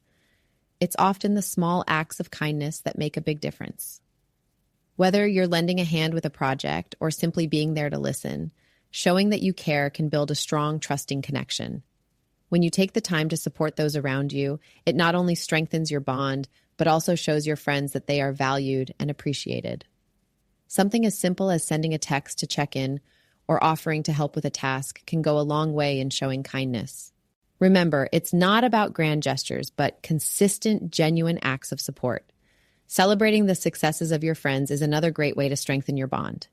It's often the small acts of kindness that make a big difference. Whether you're lending a hand with a project or simply being there to listen, showing that you care can build a strong, trusting connection. When you take the time to support those around you, it not only strengthens your bond, but also shows your friends that they are valued and appreciated. Something as simple as sending a text to check in or offering to help with a task can go a long way in showing kindness. Remember, it's not about grand gestures, but consistent, genuine acts of support. Celebrating the successes of your friends is another great way to strengthen your bond.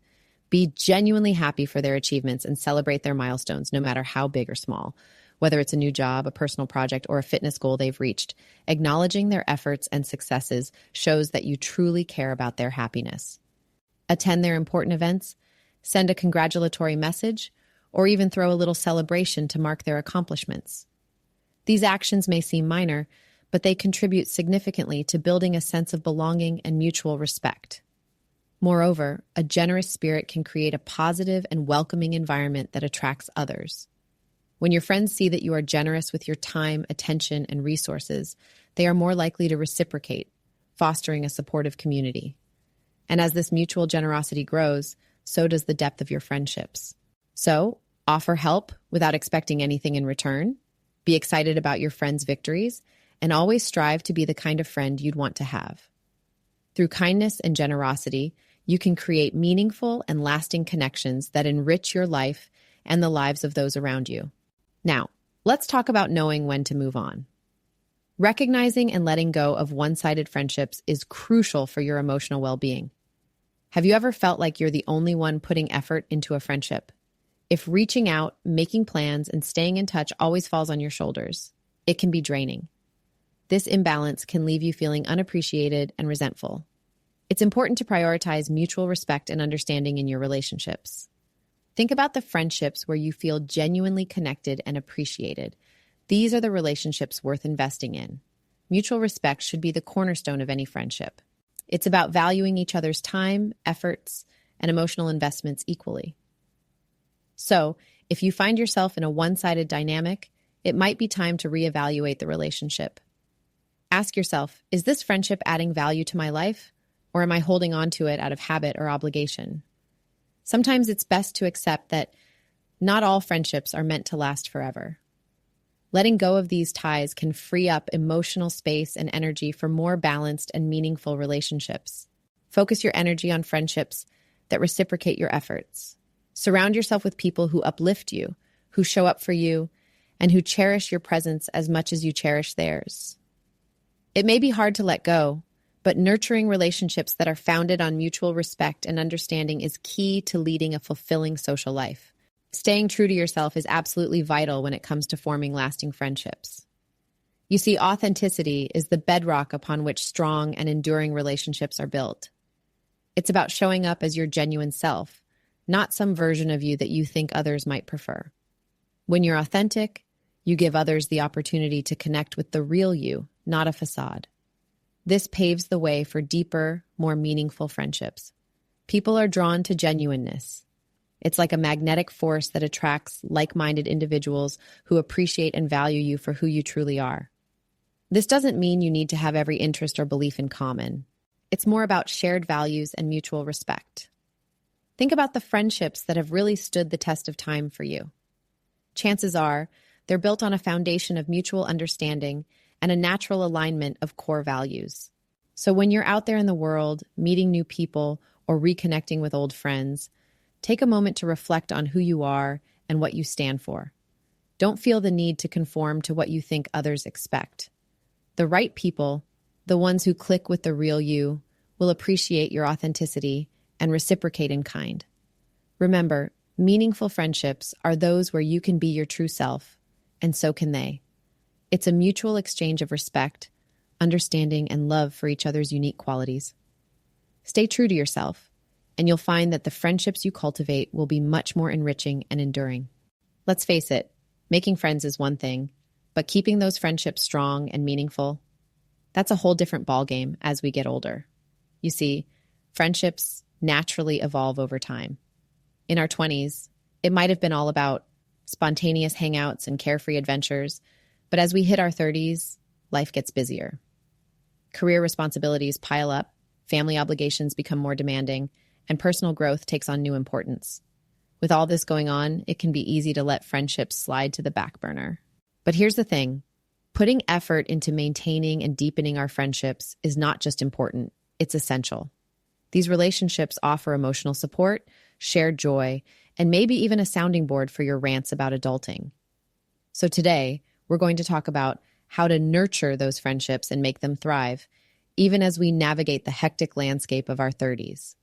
Be genuinely happy for their achievements and celebrate their milestones, no matter how big or small. Whether it's a new job, a personal project, or a fitness goal they've reached, acknowledging their efforts and successes shows that you truly care about their happiness. Attend their important events, send a congratulatory message, or even throw a little celebration to mark their accomplishments. These actions may seem minor, but they contribute significantly to building a sense of belonging and mutual respect. Moreover, a generous spirit can create a positive and welcoming environment that attracts others. When your friends see that you are generous with your time, attention, and resources, they are more likely to reciprocate, fostering a supportive community. And as this mutual generosity grows, so does the depth of your friendships. So, offer help without expecting anything in return, be excited about your friends' victories, and always strive to be the kind of friend you'd want to have. Through kindness and generosity, you can create meaningful and lasting connections that enrich your life and the lives of those around you. Now, let's talk about knowing when to move on. Recognizing and letting go of one-sided friendships is crucial for your emotional well-being. Have you ever felt like you're the only one putting effort into a friendship? If reaching out, making plans, and staying in touch always falls on your shoulders, it can be draining. This imbalance can leave you feeling unappreciated and resentful. It's important to prioritize mutual respect and understanding in your relationships. Think about the friendships where you feel genuinely connected and appreciated. These are the relationships worth investing in. Mutual respect should be the cornerstone of any friendship. It's about valuing each other's time, efforts, and emotional investments equally. So, if you find yourself in a one-sided dynamic, it might be time to reevaluate the relationship. Ask yourself, is this friendship adding value to my life, or am I holding on to it out of habit or obligation? Sometimes it's best to accept that not all friendships are meant to last forever. Letting go of these ties can free up emotional space and energy for more balanced and meaningful relationships. Focus your energy on friendships that reciprocate your efforts. Surround yourself with people who uplift you, who show up for you, and who cherish your presence as much as you cherish theirs. It may be hard to let go, but nurturing relationships that are founded on mutual respect and understanding is key to leading a fulfilling social life. Staying true to yourself is absolutely vital when it comes to forming lasting friendships. You see, authenticity is the bedrock upon which strong and enduring relationships are built. It's about showing up as your genuine self, not some version of you that you think others might prefer. When you're authentic, you give others the opportunity to connect with the real you, not a facade. This paves the way for deeper, more meaningful friendships. People are drawn to genuineness. It's like a magnetic force that attracts like-minded individuals who appreciate and value you for who you truly are. This doesn't mean you need to have every interest or belief in common. It's more about shared values and mutual respect. Think about the friendships that have really stood the test of time for you. Chances are, they're built on a foundation of mutual understanding and a natural alignment of core values. So when you're out there in the world, meeting new people, or reconnecting with old friends, take a moment to reflect on who you are and what you stand for. Don't feel the need to conform to what you think others expect. The right people, the ones who click with the real you, will appreciate your authenticity and reciprocate in kind. Remember, meaningful friendships are those where you can be your true self, and so can they. It's a mutual exchange of respect, understanding, and love for each other's unique qualities. Stay true to yourself, and you'll find that the friendships you cultivate will be much more enriching and enduring. Let's face it, making friends is one thing, but keeping those friendships strong and meaningful, that's a whole different ballgame as we get older. You see, Friendships naturally evolve over time. In our 20s, it might have been all about spontaneous hangouts and carefree adventures, but as we hit our 30s, life gets busier. Career responsibilities pile up, family obligations become more demanding, and personal growth takes on new importance. With all this going on, it can be easy to let friendships slide to the back burner. But here's the thing. Putting effort into maintaining and deepening our friendships is not just important, it's essential. These relationships offer emotional support, shared joy, and maybe even a sounding board for your rants about adulting. So today, we're going to talk about how to nurture those friendships and make them thrive, even as we navigate the hectic landscape of our 30s.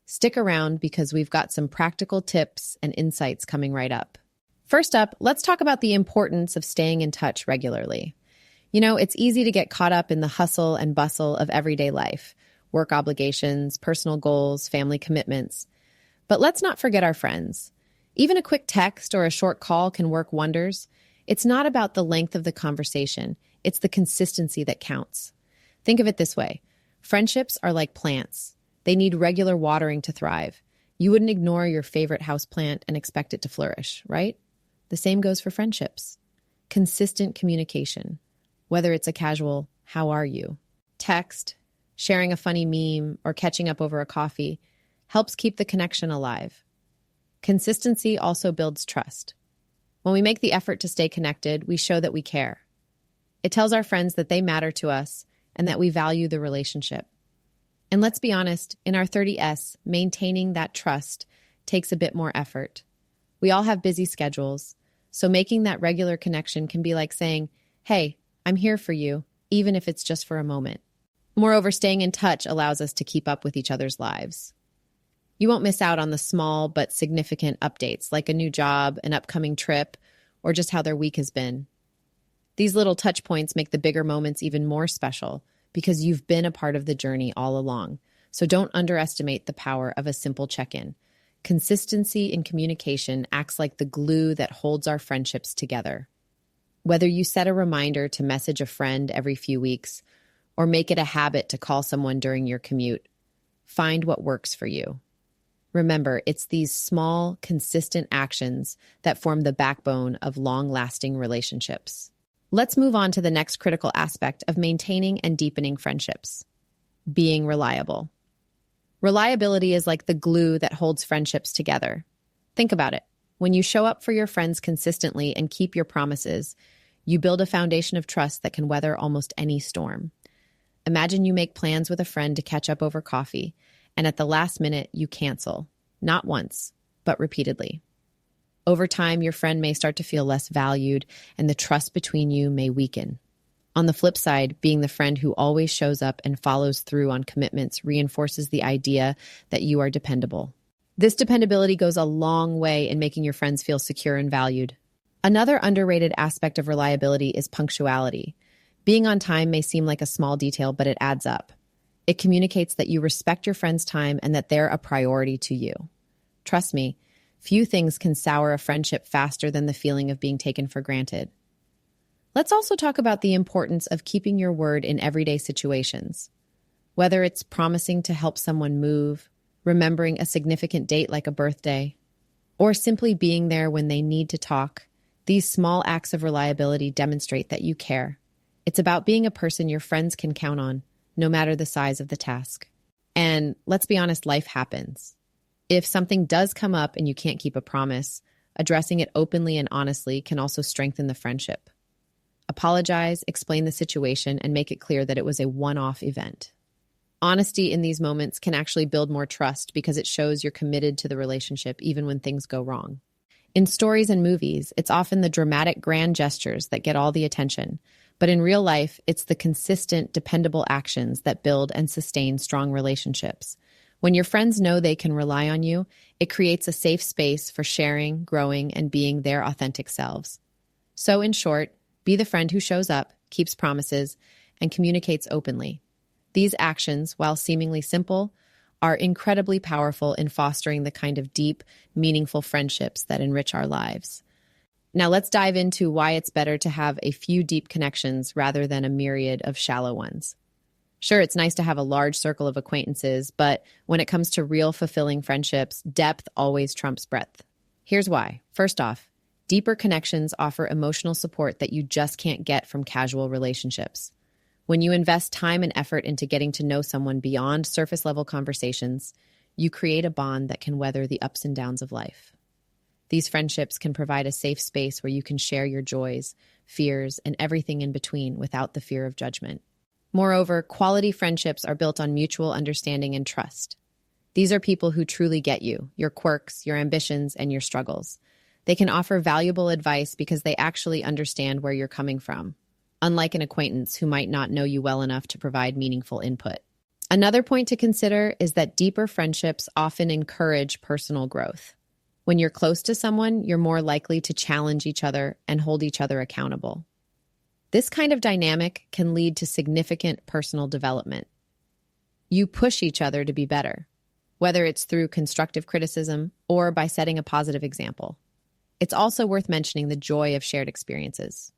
Stick around because we've got some practical tips and insights coming right up. First up, let's talk about the importance of staying in touch regularly. It's easy to get caught up in the hustle and bustle of everyday life, work obligations, personal goals, family commitments. But let's not forget our friends. Even a quick text or a short call can work wonders. It's not about the length of the conversation, it's the consistency that counts. Think of it this way. Friendships are like plants. They need regular watering to thrive. You wouldn't ignore your favorite houseplant and expect it to flourish, right? The same goes for friendships. Consistent communication, whether it's a casual, "How are you?" text, sharing a funny meme, or catching up over a coffee, helps keep the connection alive. Consistency also builds trust. When we make the effort to stay connected, we show that we care. It tells our friends that they matter to us and that we value the relationship. And let's be honest, in our 30s, maintaining that trust takes a bit more effort. We all have busy schedules, so making that regular connection can be like saying, "Hey, I'm here for you," even if it's just for a moment. Moreover, staying in touch allows us to keep up with each other's lives. You won't miss out on the small but significant updates, like a new job, an upcoming trip, or just how their week has been. These little touch points make the bigger moments even more special because you've been a part of the journey all along. So don't underestimate the power of a simple check-in. Consistency in communication acts like the glue that holds our friendships together. Whether you set a reminder to message a friend every few weeks or make it a habit to call someone during your commute, find what works for you. Remember, it's these small, consistent actions that form the backbone of long-lasting relationships. Let's move on to the next critical aspect of maintaining and deepening friendships: being reliable. Reliability is like the glue that holds friendships together. Think about it. When you show up for your friends consistently and keep your promises, you build a foundation of trust that can weather almost any storm. Imagine you make plans with a friend to catch up over coffee, and at the last minute, you cancel. Not once, but repeatedly. Over time, your friend may start to feel less valued, and the trust between you may weaken. On the flip side, being the friend who always shows up and follows through on commitments reinforces the idea that you are dependable. This dependability goes a long way in making your friends feel secure and valued. Another underrated aspect of reliability is punctuality. Being on time may seem like a small detail, but it adds up. It communicates that you respect your friend's time and that they're a priority to you. Trust me, few things can sour a friendship faster than the feeling of being taken for granted. Let's also talk about the importance of keeping your word in everyday situations. Whether it's promising to help someone move, remembering a significant date like a birthday, or simply being there when they need to talk, these small acts of reliability demonstrate that you care. It's about being a person your friends can count on, no matter the size of the task. And let's be honest, life happens. If something does come up and you can't keep a promise, addressing it openly and honestly can also strengthen the friendship. Apologize, explain the situation, and make it clear that it was a one-off event. Honesty in these moments can actually build more trust because it shows you're committed to the relationship even when things go wrong. In stories and movies, it's often the dramatic grand gestures that get all the attention. But in real life, it's the consistent, dependable actions that build and sustain strong relationships. When your friends know they can rely on you, it creates a safe space for sharing, growing, and being their authentic selves. So in short, be the friend who shows up, keeps promises, and communicates openly. These actions, while seemingly simple, are incredibly powerful in fostering the kind of deep, meaningful friendships that enrich our lives. Now let's dive into why it's better to have a few deep connections rather than a myriad of shallow ones. Sure, it's nice to have a large circle of acquaintances, but when it comes to real fulfilling friendships, depth always trumps breadth. Here's why. First off, deeper connections offer emotional support that you just can't get from casual relationships. When you invest time and effort into getting to know someone beyond surface level conversations, you create a bond that can weather the ups and downs of life. These friendships can provide a safe space where you can share your joys, fears, and everything in between without the fear of judgment. Moreover, quality friendships are built on mutual understanding and trust. These are people who truly get you, your quirks, your ambitions, and your struggles. They can offer valuable advice because they actually understand where you're coming from, unlike an acquaintance who might not know you well enough to provide meaningful input. Another point to consider is that deeper friendships often encourage personal growth. When you're close to someone, you're more likely to challenge each other and hold each other accountable. This kind of dynamic can lead to significant personal development. You push each other to be better, whether it's through constructive criticism or by setting a positive example. It's also worth mentioning the joy of shared experiences.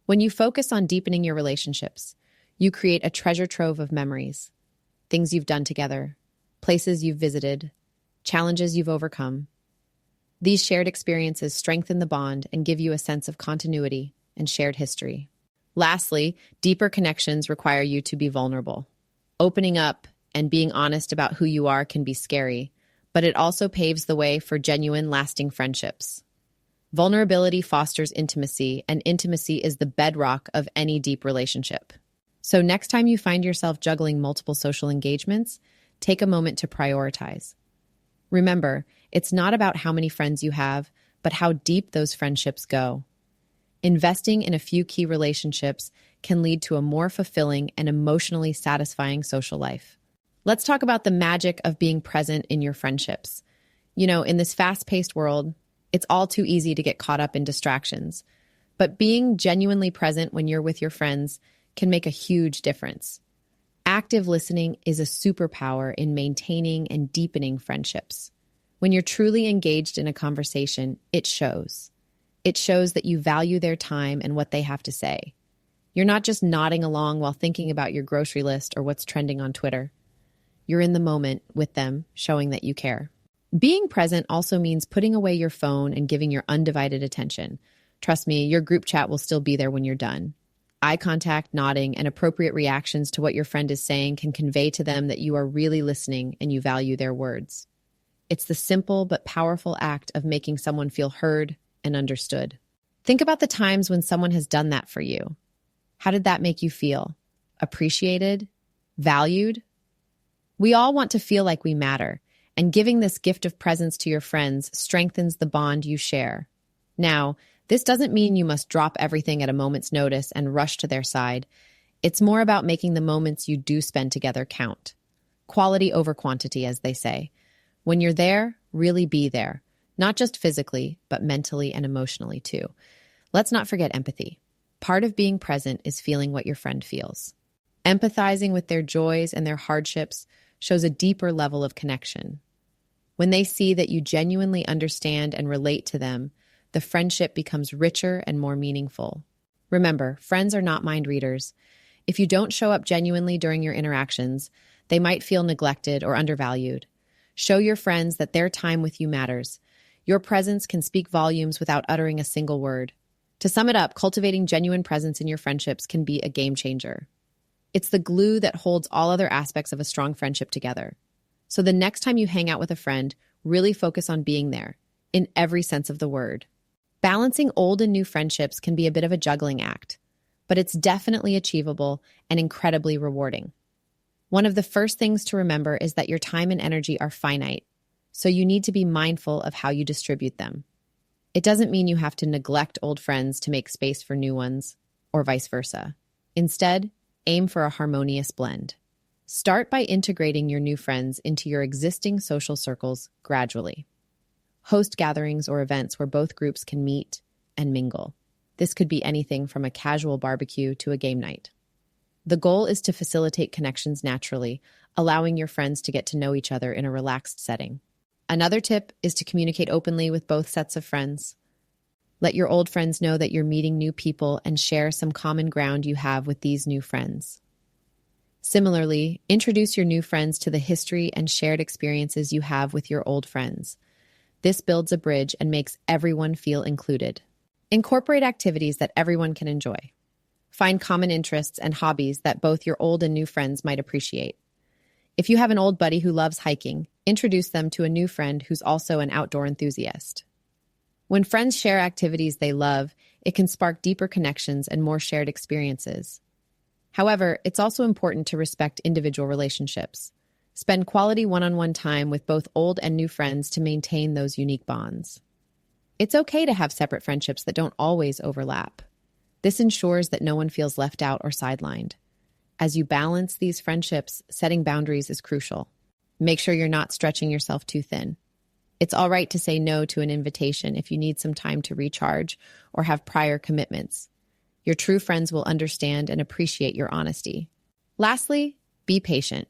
When you focus on deepening your relationships, you create a treasure trove of memories, things you've done together, places you've visited, challenges you've overcome. These shared experiences strengthen the bond and give you a sense of continuity and shared history. Lastly, deeper connections require you to be vulnerable. Opening up and being honest about who you are can be scary, but it also paves the way for genuine, lasting friendships. Vulnerability fosters intimacy, and intimacy is the bedrock of any deep relationship. So next time you find yourself juggling multiple social engagements, take a moment to prioritize. Remember, it's not about how many friends you have, but how deep those friendships go. Investing in a few key relationships can lead to a more fulfilling and emotionally satisfying social life. Let's talk about the magic of being present in your friendships. In this fast-paced world, it's all too easy to get caught up in distractions. But being genuinely present when you're with your friends can make a huge difference. Active listening is a superpower in maintaining and deepening friendships. When you're truly engaged in a conversation, it shows. It shows that you value their time and what they have to say. You're not just nodding along while thinking about your grocery list or what's trending on Twitter. You're in the moment with them, showing that you care. Being present also means putting away your phone and giving your undivided attention. Trust me, your group chat will still be there when you're done. Eye contact, nodding, and appropriate reactions to what your friend is saying can convey to them that you are really listening and you value their words. It's the simple but powerful act of making someone feel heard and understood. Think about the times when someone has done that for you. How did that make you feel? Appreciated? Valued? We all want to feel like we matter, and giving this gift of presence to your friends strengthens the bond you share. Now, this doesn't mean you must drop everything at a moment's notice and rush to their side. It's more about making the moments you do spend together count. Quality over quantity, as they say. When you're there, really be there. Not just physically, but mentally and emotionally too. Let's not forget empathy. Part of being present is feeling what your friend feels. Empathizing with their joys and their hardships shows a deeper level of connection. When they see that you genuinely understand and relate to them, the friendship becomes richer and more meaningful. Remember, friends are not mind readers. If you don't show up genuinely during your interactions, they might feel neglected or undervalued. Show your friends that their time with you matters. Your presence can speak volumes without uttering a single word. To sum it up, cultivating genuine presence in your friendships can be a game changer. It's the glue that holds all other aspects of a strong friendship together. So the next time you hang out with a friend, really focus on being there, in every sense of the word. Balancing old and new friendships can be a bit of a juggling act, but it's definitely achievable and incredibly rewarding. One of the first things to remember is that your time and energy are finite, so you need to be mindful of how you distribute them. It doesn't mean you have to neglect old friends to make space for new ones, or vice versa. Instead, aim for a harmonious blend. Start by integrating your new friends into your existing social circles gradually. Host gatherings or events where both groups can meet and mingle. This could be anything from a casual barbecue to a game night. The goal is to facilitate connections naturally, allowing your friends to get to know each other in a relaxed setting. Another tip is to communicate openly with both sets of friends. Let your old friends know that you're meeting new people and share some common ground you have with these new friends. Similarly, introduce your new friends to the history and shared experiences you have with your old friends. This builds a bridge and makes everyone feel included. Incorporate activities that everyone can enjoy. Find common interests and hobbies that both your old and new friends might appreciate. If you have an old buddy who loves hiking, introduce them to a new friend who's also an outdoor enthusiast. When friends share activities they love, it can spark deeper connections and more shared experiences. However, it's also important to respect individual relationships. Spend quality one-on-one time with both old and new friends to maintain those unique bonds. It's okay to have separate friendships that don't always overlap. This ensures that no one feels left out or sidelined. As you balance these friendships, setting boundaries is crucial. Make sure you're not stretching yourself too thin. It's all right to say no to an invitation if you need some time to recharge or have prior commitments. Your true friends will understand and appreciate your honesty. Lastly, be patient.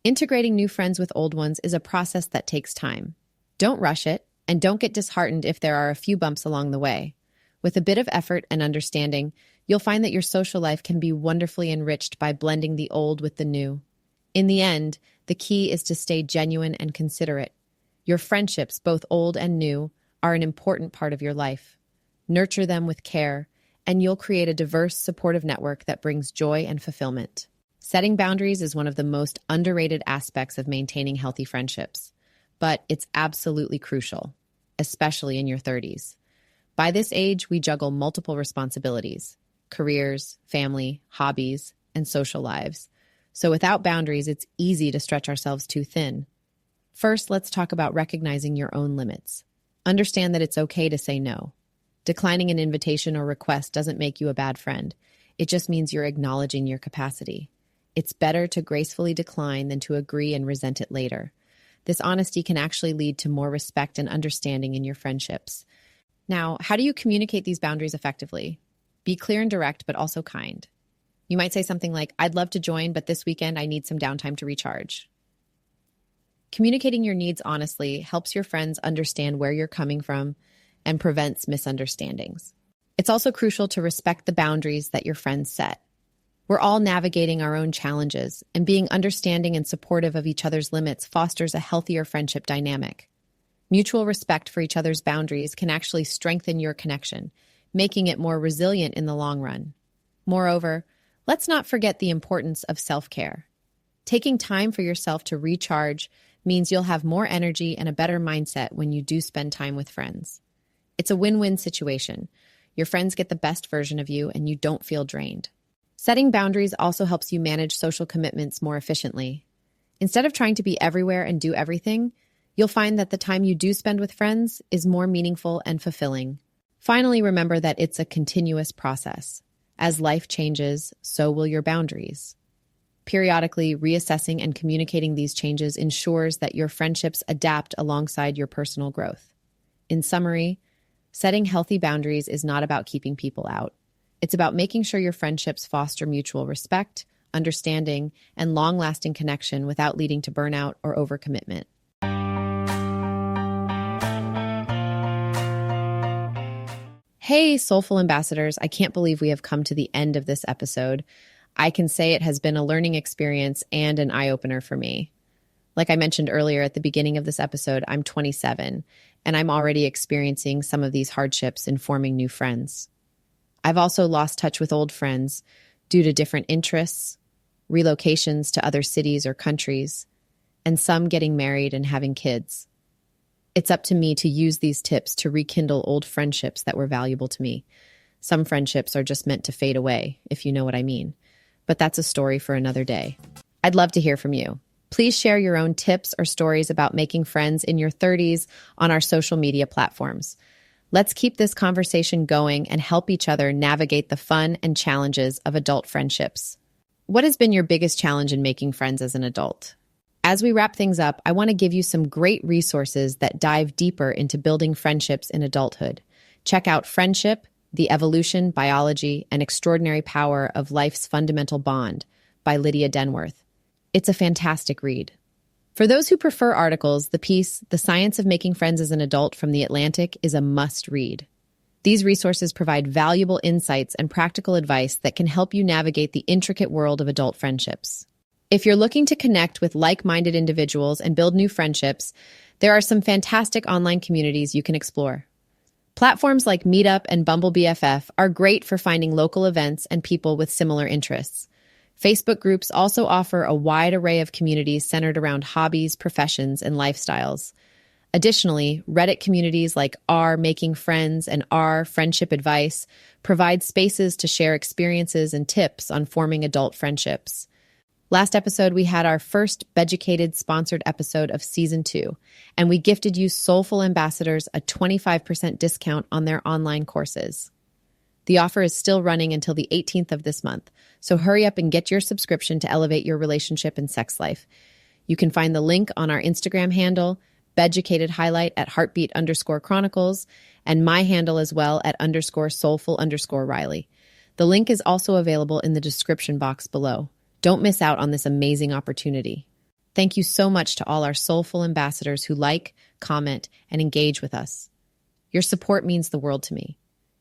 Integrating new friends with old ones is a process that takes time. Don't rush it, and don't get disheartened if there are a few bumps along the way. With a bit of effort and understanding, you'll find that your social life can be wonderfully enriched by blending the old with the new. In the end, the key is to stay genuine and considerate. Your friendships, both old and new, are an important part of your life. Nurture them with care, and you'll create a diverse, supportive network that brings joy and fulfillment. Setting boundaries is one of the most underrated aspects of maintaining healthy friendships, but it's absolutely crucial, especially in your 30s. By this age, we juggle multiple responsibilities: careers, family, hobbies, and social lives. So without boundaries, it's easy to stretch ourselves too thin. First, let's talk about recognizing your own limits. Understand that it's okay to say no. Declining an invitation or request doesn't make you a bad friend. It just means you're acknowledging your capacity. It's better to gracefully decline than to agree and resent it later. This honesty can actually lead to more respect and understanding in your friendships. Now, how do you communicate these boundaries effectively? Be clear and direct, but also kind. You might say something like, "I'd love to join, but this weekend I need some downtime to recharge." Communicating your needs honestly helps your friends understand where you're coming from and prevents misunderstandings. It's also crucial to respect the boundaries that your friends set. We're all navigating our own challenges, and being understanding and supportive of each other's limits fosters a healthier friendship dynamic. Mutual respect for each other's boundaries can actually strengthen your connection, making it more resilient in the long run. Moreover, let's not forget the importance of self-care. Taking time for yourself to recharge means you'll have more energy and a better mindset when you do spend time with friends. It's a win-win situation. Your friends get the best version of you, and you don't feel drained. Setting boundaries also helps you manage social commitments more efficiently. Instead of trying to be everywhere and do everything, you'll find that the time you do spend with friends is more meaningful and fulfilling. Finally, remember that it's a continuous process. As life changes, so will your boundaries. Periodically reassessing and communicating these changes ensures that your friendships adapt alongside your personal growth. In summary, setting healthy boundaries is not about keeping people out. It's about making sure your friendships foster mutual respect, understanding, and long-lasting connection without leading to burnout or overcommitment. Hey, soulful ambassadors, I can't believe we have come to the end of this episode. I can say it has been a learning experience and an eye-opener for me. Like I mentioned earlier at the beginning of this episode, I'm 27, and I'm already experiencing some of these hardships in forming new friends. I've also lost touch with old friends due to different interests, relocations to other cities or countries, and some getting married and having kids. It's up to me to use these tips to rekindle old friendships that were valuable to me. Some friendships are just meant to fade away, if you know what I mean. But that's a story for another day. I'd love to hear from you. Please share your own tips or stories about making friends in your 30s on our social media platforms. Let's keep this conversation going and help each other navigate the fun and challenges of adult friendships. What has been your biggest challenge in making friends as an adult? As we wrap things up, I want to give you some great resources that dive deeper into building friendships in adulthood. Check out Friendship, The Evolution, Biology, and Extraordinary Power of Life's Fundamental Bond by Lydia Denworth. It's a fantastic read. For those who prefer articles, the piece, The Science of Making Friends as an Adult from The Atlantic, is a must-read. These resources provide valuable insights and practical advice that can help you navigate the intricate world of adult friendships. If you're looking to connect with like-minded individuals and build new friendships, there are some fantastic online communities you can explore. Platforms like Meetup and Bumble BFF are great for finding local events and people with similar interests. Facebook groups also offer a wide array of communities centered around hobbies, professions, and lifestyles. Additionally, Reddit communities like r Making Friends and r Friendship Advice provide spaces to share experiences and tips on forming adult friendships. Last episode, we had our first Beducated sponsored episode of Season 2, and we gifted you Soulful Ambassadors a 25% discount on their online courses. The offer is still running until the 18th of this month, so hurry up and get your subscription to elevate your relationship and sex life. You can find the link on our Instagram handle, Beducated Highlight at heartbeat_chronicles, and my handle as well at _soulful_Riley. The link is also available in the description box below. Don't miss out on this amazing opportunity. Thank you so much to all our soulful ambassadors who like, comment, and engage with us. Your support means the world to me.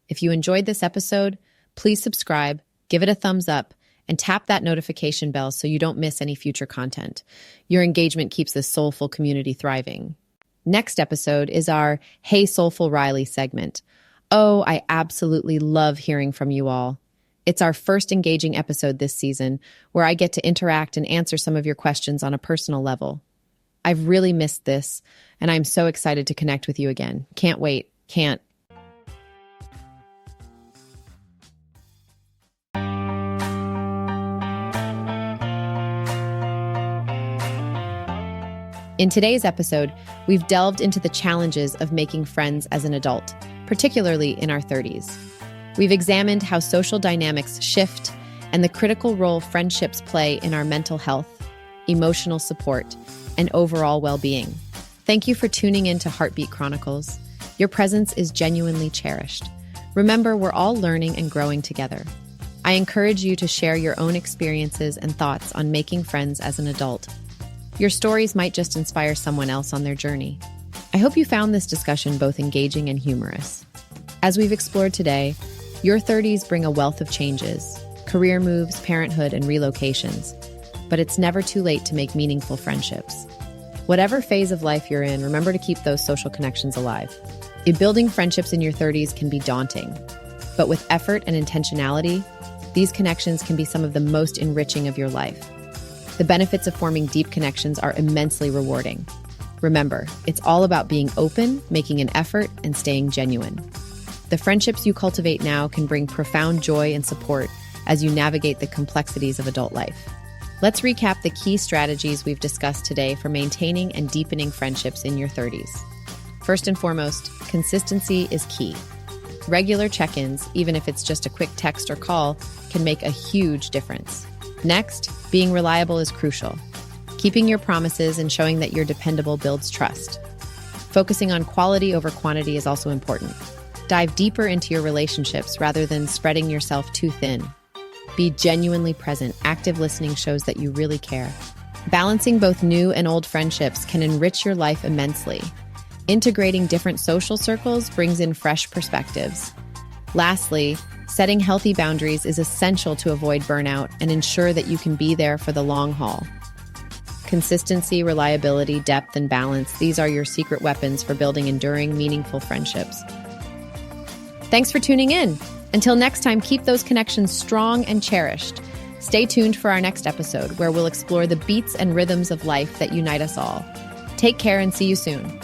If you enjoyed this episode, please subscribe, give it a thumbs up, and tap that notification bell so you don't miss any future content. Your engagement keeps this soulful community thriving. Next episode is our Hey Soulful Riley segment. Oh, I absolutely love hearing from you all. It's our first engaging episode this season, where I get to interact and answer some of your questions on a personal level. I've really missed this, and I'm so excited to connect with you again. Can't wait. Can't. In today's episode, we've delved into the challenges of making friends as an adult, particularly in our 30s. We've examined how social dynamics shift and the critical role friendships play in our mental health, emotional support, and overall well-being. Thank you for tuning in to Heartbeat Chronicles. Your presence is genuinely cherished. Remember, we're all learning and growing together. I encourage you to share your own experiences and thoughts on making friends as an adult. Your stories might just inspire someone else on their journey. I hope you found this discussion both engaging and humorous. As we've explored today, your 30s bring a wealth of changes, career moves, parenthood, and relocations. But it's never too late to make meaningful friendships. Whatever phase of life you're in, remember to keep those social connections alive. Building friendships in your 30s can be daunting, but with effort and intentionality, these connections can be some of the most enriching of your life. The benefits of forming deep connections are immensely rewarding. Remember, it's all about being open, making an effort, and staying genuine. The friendships you cultivate now can bring profound joy and support as you navigate the complexities of adult life. Let's recap the key strategies we've discussed today for maintaining and deepening friendships in your 30s. First and foremost, consistency is key. Regular check-ins, even if it's just a quick text or call, can make a huge difference. Next, being reliable is crucial. Keeping your promises and showing that you're dependable builds trust. Focusing on quality over quantity is also important. Dive deeper into your relationships rather than spreading yourself too thin. Be genuinely present. Active listening shows that you really care. Balancing both new and old friendships can enrich your life immensely. Integrating different social circles brings in fresh perspectives. Lastly, setting healthy boundaries is essential to avoid burnout and ensure that you can be there for the long haul. Consistency, reliability, depth, and balance, these are your secret weapons for building enduring, meaningful friendships. Thanks for tuning in. Until next time, keep those connections strong and cherished. Stay tuned for our next episode, where we'll explore the beats and rhythms of life that unite us all. Take care and see you soon.